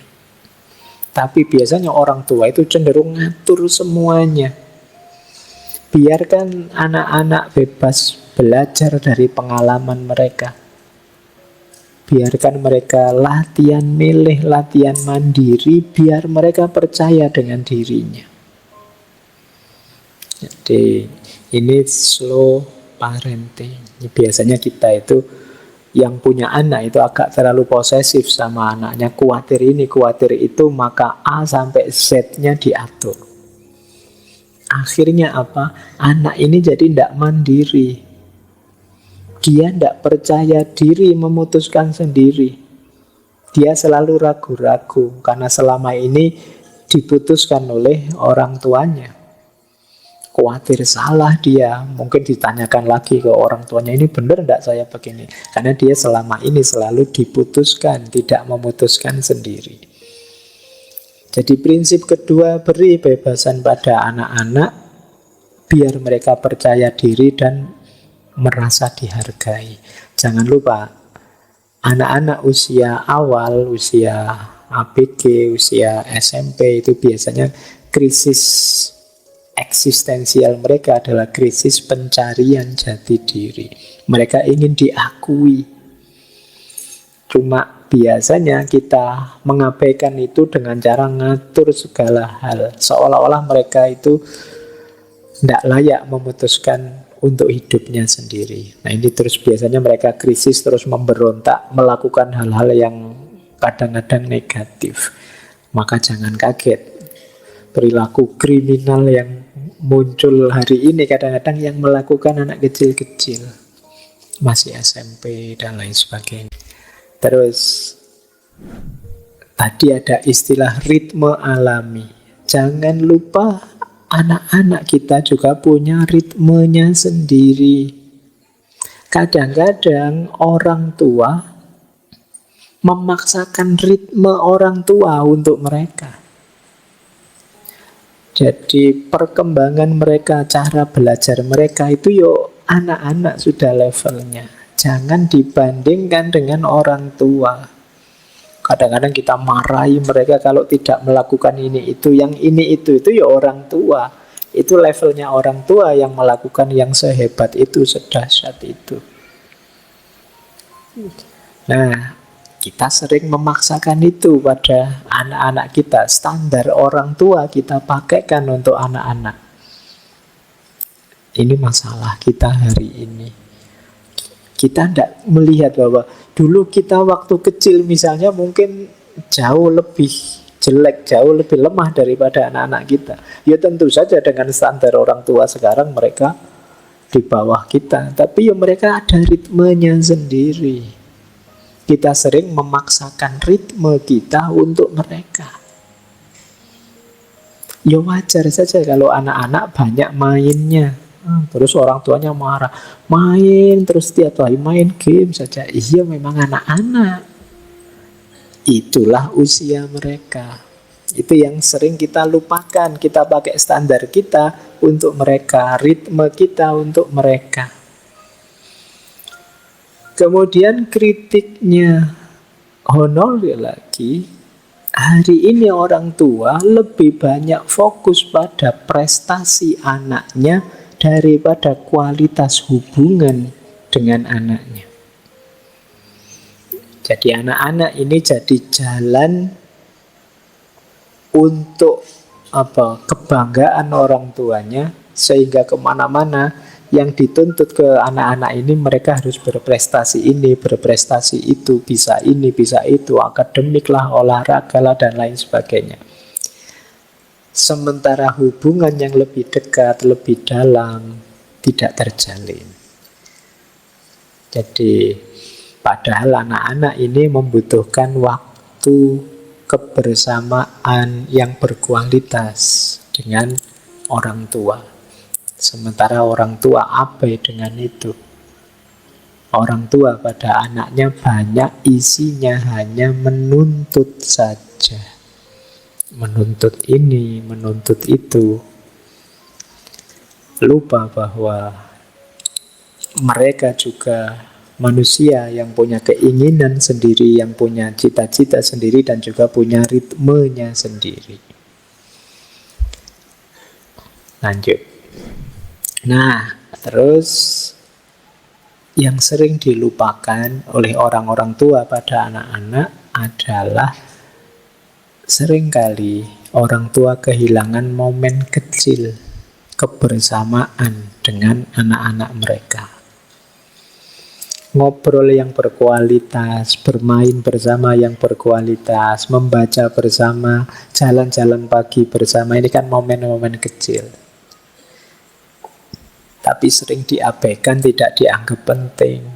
Tapi biasanya orang tua itu cenderung ngatur semuanya. Biarkan anak-anak bebas belajar dari pengalaman mereka. Biarkan mereka latihan milih, latihan mandiri, biar mereka percaya dengan dirinya. Jadi ini slow parenting. Biasanya kita itu yang punya anak itu agak terlalu posesif sama anaknya. Khawatir ini, khawatir itu, maka A sampai Z-nya diatur. Akhirnya apa? Anak ini jadi tidak mandiri. Dia tidak percaya diri memutuskan sendiri. Dia selalu ragu-ragu karena selama ini diputuskan oleh orang tuanya. Khawatir salah dia. Mungkin ditanyakan lagi ke orang tuanya, ini benar tidak saya begini? Karena dia selama ini selalu diputuskan, tidak memutuskan sendiri. Jadi prinsip kedua, beri bebasan pada anak-anak biar mereka percaya diri dan merasa dihargai. Jangan lupa, anak-anak usia awal, usia ABG, usia SMP itu biasanya krisis eksistensial mereka adalah krisis pencarian jati diri. Mereka ingin diakui. Cuma biasanya kita mengabaikan itu dengan cara ngatur segala hal. Seolah-olah mereka itu tidak layak memutuskan untuk hidupnya sendiri. Nah ini terus biasanya mereka krisis, terus memberontak, melakukan hal-hal yang kadang-kadang negatif. Maka jangan kaget, perilaku kriminal yang muncul hari ini kadang-kadang yang melakukan anak kecil-kecil, masih SMP dan lain sebagainya. Terus tadi ada istilah ritme alami. Jangan lupa anak-anak kita juga punya ritmenya sendiri. Kadang-kadang orang tua memaksakan ritme orang tua untuk mereka. Jadi perkembangan mereka, cara belajar mereka itu yuk anak-anak sudah levelnya. Jangan dibandingkan dengan orang tua. Kadang-kadang kita marahi mereka kalau tidak melakukan ini itu, yang ini itu ya orang tua. Itu levelnya orang tua yang melakukan yang sehebat itu, sedahsyat itu. Nah, kita sering memaksakan itu pada anak-anak kita. Standar orang tua kita pakaikan untuk anak-anak. Ini masalah kita hari ini. Kita tidak melihat bahwa dulu kita waktu kecil misalnya mungkin jauh lebih jelek, jauh lebih lemah daripada anak-anak kita. Ya tentu saja dengan standar orang tua sekarang mereka di bawah kita. Tapi ya mereka ada ritmenya sendiri. Kita sering memaksakan ritme kita untuk mereka. Ya wajar saja kalau anak-anak banyak mainnya. Terus orang tuanya marah, main terus tiap hari main game saja. Iya memang anak-anak, itulah usia mereka. Itu yang sering kita lupakan. Kita pakai standar kita untuk mereka, ritme kita untuk mereka. Kemudian kritiknya Honorer lagi, hari ini orang tua lebih banyak fokus pada prestasi anaknya daripada kualitas hubungan dengan anaknya. Jadi anak-anak ini jadi jalan untuk kebanggaan orang tuanya, sehingga kemana-mana Yang dituntut ke anak-anak ini mereka harus berprestasi ini, berprestasi itu, bisa ini, bisa itu, akademik lah, olahraga lah, dan lain sebagainya. Sementara hubungan yang lebih dekat, lebih dalam, tidak terjalin. Jadi, padahal anak-anak ini membutuhkan waktu kebersamaan yang berkualitas dengan orang tua. Sementara orang tua abai dengan itu. Orang tua pada anaknya banyak isinya hanya menuntut saja. Menuntut ini, menuntut itu. Lupa bahwa mereka juga manusia yang punya keinginan sendiri, yang punya cita-cita sendiri, dan juga punya ritmenya sendiri. Lanjut. Nah, terus yang sering dilupakan oleh orang-orang tua pada anak-anak adalah seringkali orang tua kehilangan momen kecil kebersamaan dengan anak-anak mereka. Ngobrol yang berkualitas, bermain bersama yang berkualitas, membaca bersama, jalan-jalan pagi bersama, ini kan momen-momen kecil. Tapi sering diabaikan, tidak dianggap penting.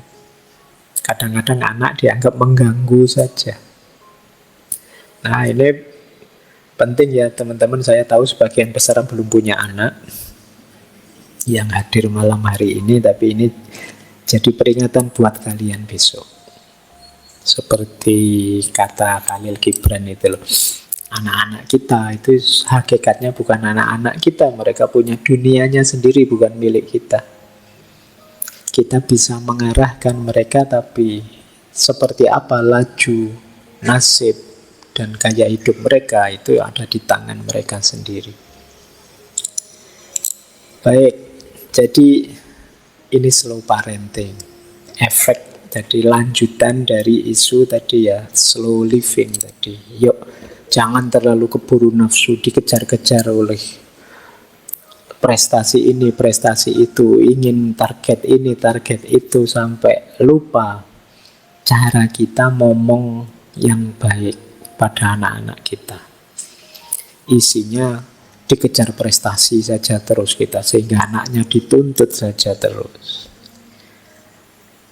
Kadang-kadang anak dianggap mengganggu saja. Nah, ini penting ya teman-teman. Saya tahu sebagian besar belum punya anak yang hadir malam hari ini, tapi ini jadi peringatan buat kalian besok. Seperti kata Khalil Gibran itu loh, anak-anak kita itu hakikatnya bukan anak-anak kita. Mereka punya dunianya sendiri, bukan milik kita. Kita bisa mengarahkan mereka, tapi seperti apa laju, nasib, dan gaya hidup mereka itu ada di tangan mereka sendiri. Baik, jadi ini slow parenting, efek, jadi lanjutan dari isu tadi ya, slow living tadi. Yuk, jangan terlalu keburu nafsu, dikejar-kejar oleh prestasi ini, prestasi itu, ingin target ini, target itu, sampai lupa cara kita ngomong yang baik pada anak-anak kita. Isinya dikejar prestasi saja terus kita, sehingga anaknya dituntut saja terus.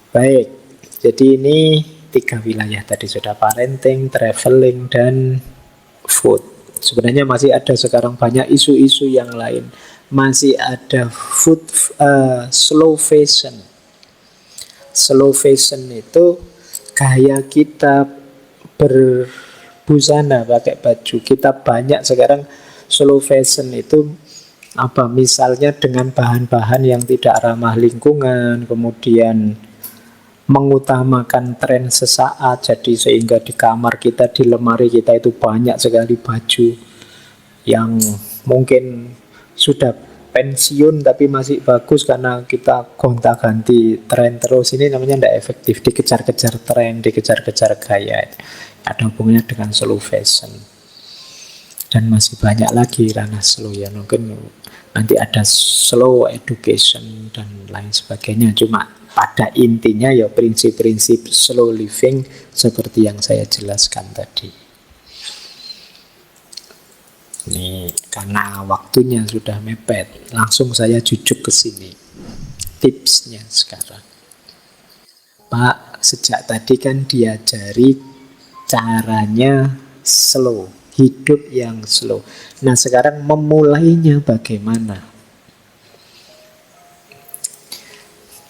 Baik, jadi ini 3 wilayah tadi sudah: parenting, traveling, dan food. Sebenarnya masih ada sekarang banyak isu-isu yang lain. Masih ada food, slow fashion. Slow fashion itu gaya kita berbusana, pakai baju. Kita banyak sekarang slow fashion itu apa? Misalnya dengan bahan-bahan yang tidak ramah lingkungan, kemudian mengutamakan tren sesaat, jadi sehingga di kamar kita, di lemari kita itu banyak sekali baju yang mungkin sudah pensiun tapi masih bagus karena kita gonta-ganti tren terus. Ini namanya tidak efektif, dikejar-kejar tren, dikejar-kejar gaya. Ada hubungannya dengan slow fashion. Dan masih banyak lagi ranah slow ya, mungkin nanti ada slow education dan lain sebagainya. Cuma pada intinya ya prinsip-prinsip slow living seperti yang saya jelaskan tadi. Ini karena waktunya sudah mepet, langsung saya jujuk ke sini. Tipsnya sekarang. Pak, sejak tadi kan diajari caranya slow, hidup yang slow. Nah, sekarang memulainya bagaimana?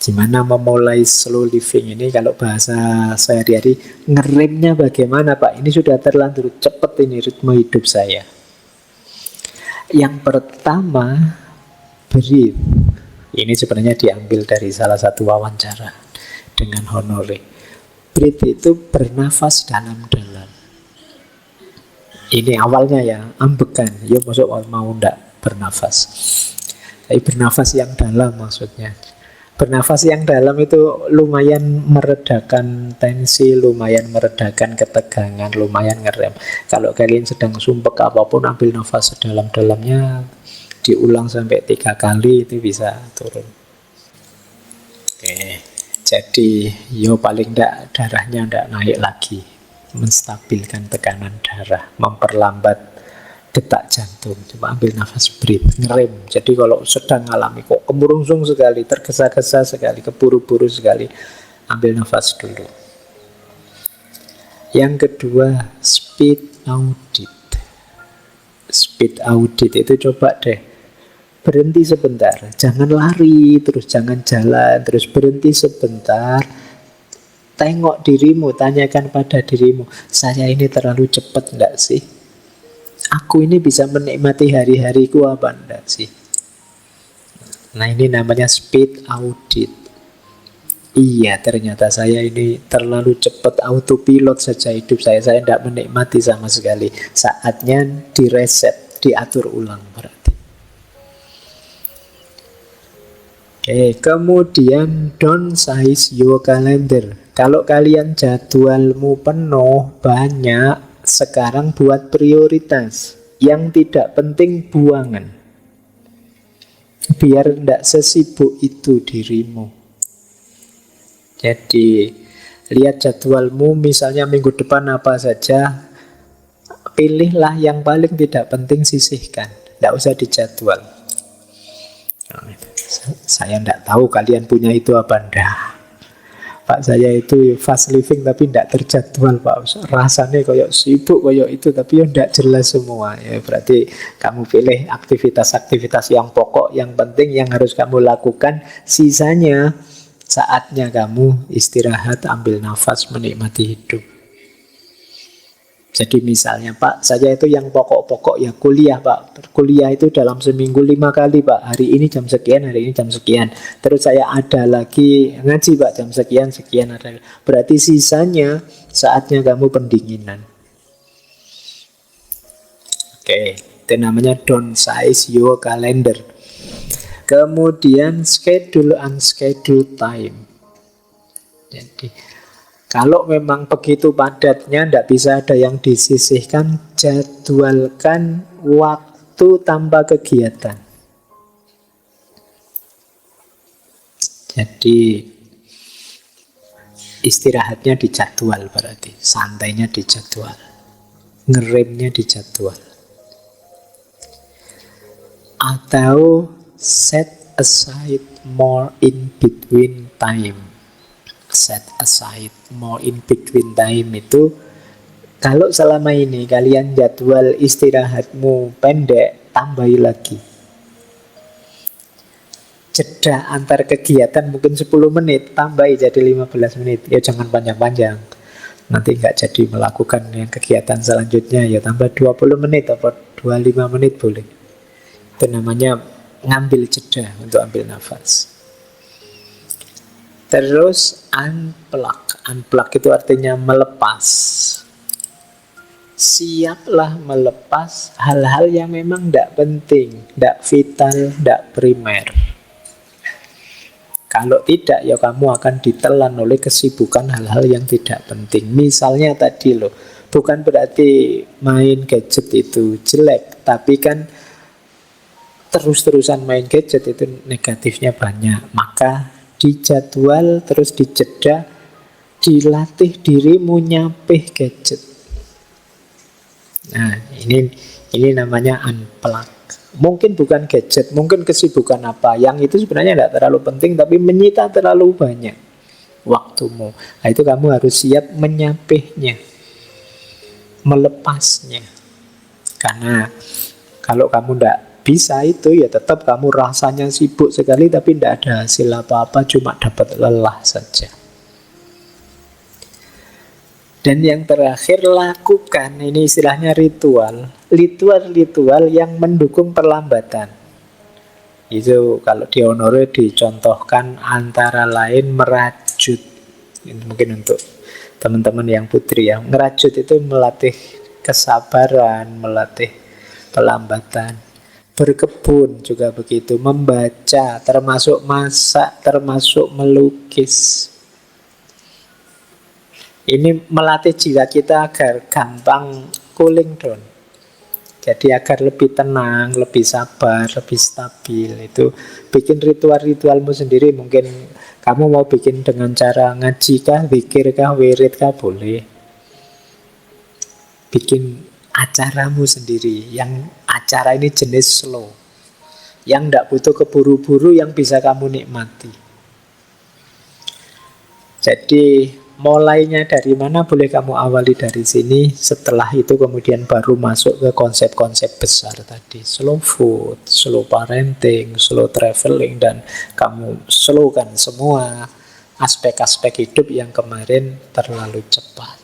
Gimana memulai slow living ini? Kalau bahasa sehari-hari, ngeremnya bagaimana, Pak? Ini sudah terlanjur cepat ini ritme hidup saya. Yang pertama, breathe. Ini sebenarnya diambil dari salah satu wawancara dengan Honore. Breathe itu bernafas dalam-dalam. Ini awalnya ya, ambekan. Ya masuk mau ndak bernafas. Tapi bernafas yang dalam maksudnya. Bernafas yang dalam itu lumayan meredakan tensi, lumayan meredakan ketegangan, lumayan ngerem. Kalau kalian sedang sumpek apapun, ambil nafas sedalam-dalamnya, diulang sampai 3 kali, itu bisa turun. Oke, jadi yo paling ndak darahnya ndak naik lagi, menstabilkan tekanan darah, memperlambat detak jantung. Coba ambil nafas, breathe, ngerem. Jadi kalau sedang mengalami kok kemurungsung sekali, tergesa-gesa sekali, keburu-buru sekali, ambil nafas dulu. Yang kedua, speed audit. Speed audit itu coba deh berhenti sebentar, jangan lari terus, jangan jalan terus, berhenti sebentar, tengok dirimu, tanyakan pada dirimu, saya ini terlalu cepat enggak sih? Aku ini bisa menikmati hari-hariku apa enggak sih? Nah, ini namanya speed audit. Iya, ternyata saya ini terlalu cepat, autopilot saja hidup saya tidak menikmati sama sekali. Saatnya direset, diatur ulang berarti. Oke, kemudian downsize your calendar. Kalau kalian jadwalmu penuh, banyak, sekarang buat prioritas. Yang tidak penting buangan. Biar tidak sesibuk itu dirimu. Jadi lihat jadwalmu, misalnya minggu depan apa saja, pilihlah yang paling tidak penting, sisihkan, tidak usah dijadwal. Saya tidak tahu kalian punya itu apa enggak. Pak, saya itu fast living tapi tidak terjadwal, Pak. Rasanya kayak sibuk kayak itu tapi ya tidak jelas semua. Ya berarti kamu pilih aktivitas-aktivitas yang pokok, yang penting, yang harus kamu lakukan. Sisanya saatnya kamu istirahat, ambil nafas, menikmati hidup. Jadi misalnya, Pak, saya itu yang pokok-pokok ya kuliah, Pak. Kuliah itu dalam seminggu 5 kali, Pak. Hari ini jam sekian, hari ini jam sekian. Terus saya ada lagi ngaji, Pak, jam sekian, sekian. Berarti sisanya saatnya kamu pendinginan. Oke, itu namanya downsize your calendar. Kemudian schedule unscheduled time. Jadi kalau memang begitu padatnya, tidak bisa ada yang disisihkan, jadwalkan waktu tanpa kegiatan. Jadi istirahatnya dijadwal berarti, santainya dijadwal, ngeremnya dijadwal. Atau set aside more in between time. Set aside more in between time itu kalau selama ini kalian jadwal istirahatmu pendek, tambahi lagi. Jeda antar kegiatan mungkin 10 menit, tambahi jadi 15 menit. Ya jangan panjang-panjang. Nanti nggak jadi melakukan yang kegiatan selanjutnya, ya tambah 20 menit atau 25 menit boleh. Itu namanya ngambil jeda untuk ambil nafas. Terus unplug. Unplug itu artinya melepas. Siaplah melepas hal-hal yang memang tidak penting, tidak vital, tidak primer. Kalau tidak, ya kamu akan ditelan oleh kesibukan hal-hal yang tidak penting. Misalnya tadi loh, bukan berarti main gadget itu jelek, tapi kan terus-terusan main gadget itu negatifnya banyak. Maka dijadwal, terus dijeda, dilatih dirimu nyapih gadget. Nah, ini namanya unplug. Mungkin bukan gadget, mungkin kesibukan apa yang itu sebenarnya tidak terlalu penting tapi menyita terlalu banyak waktumu. Nah, itu kamu harus siap menyapihnya, melepasnya. Karena kalau kamu tidak bisa itu, ya tetap kamu rasanya sibuk sekali tapi tidak ada hasil apa-apa, cuma dapat lelah saja. Dan yang terakhir, lakukan, ini istilahnya ritual yang mendukung perlambatan. Itu kalau di Honore dicontohkan antara lain merajut. Ini mungkin untuk teman-teman yang putri ya. Ngerajut itu melatih kesabaran, melatih pelambatan. Berkebun juga begitu, membaca, termasuk masak, termasuk melukis. Ini melatih jiwa kita agar gampang cooling down, Jadi agar lebih tenang, lebih sabar, lebih stabil, itu bikin ritual-ritualmu sendiri. Mungkin kamu mau bikin dengan cara ngaji kah, zikir kah, wirid kah, boleh. Bikin acaramu sendiri, yang acara ini jenis slow, yang tidak butuh keburu-buru, yang bisa kamu nikmati. Jadi mulainya dari mana boleh kamu awali dari sini. Setelah itu kemudian baru masuk ke konsep-konsep besar tadi. Slow food, slow parenting, slow traveling, dan kamu slowkan semua aspek-aspek hidup yang kemarin terlalu cepat.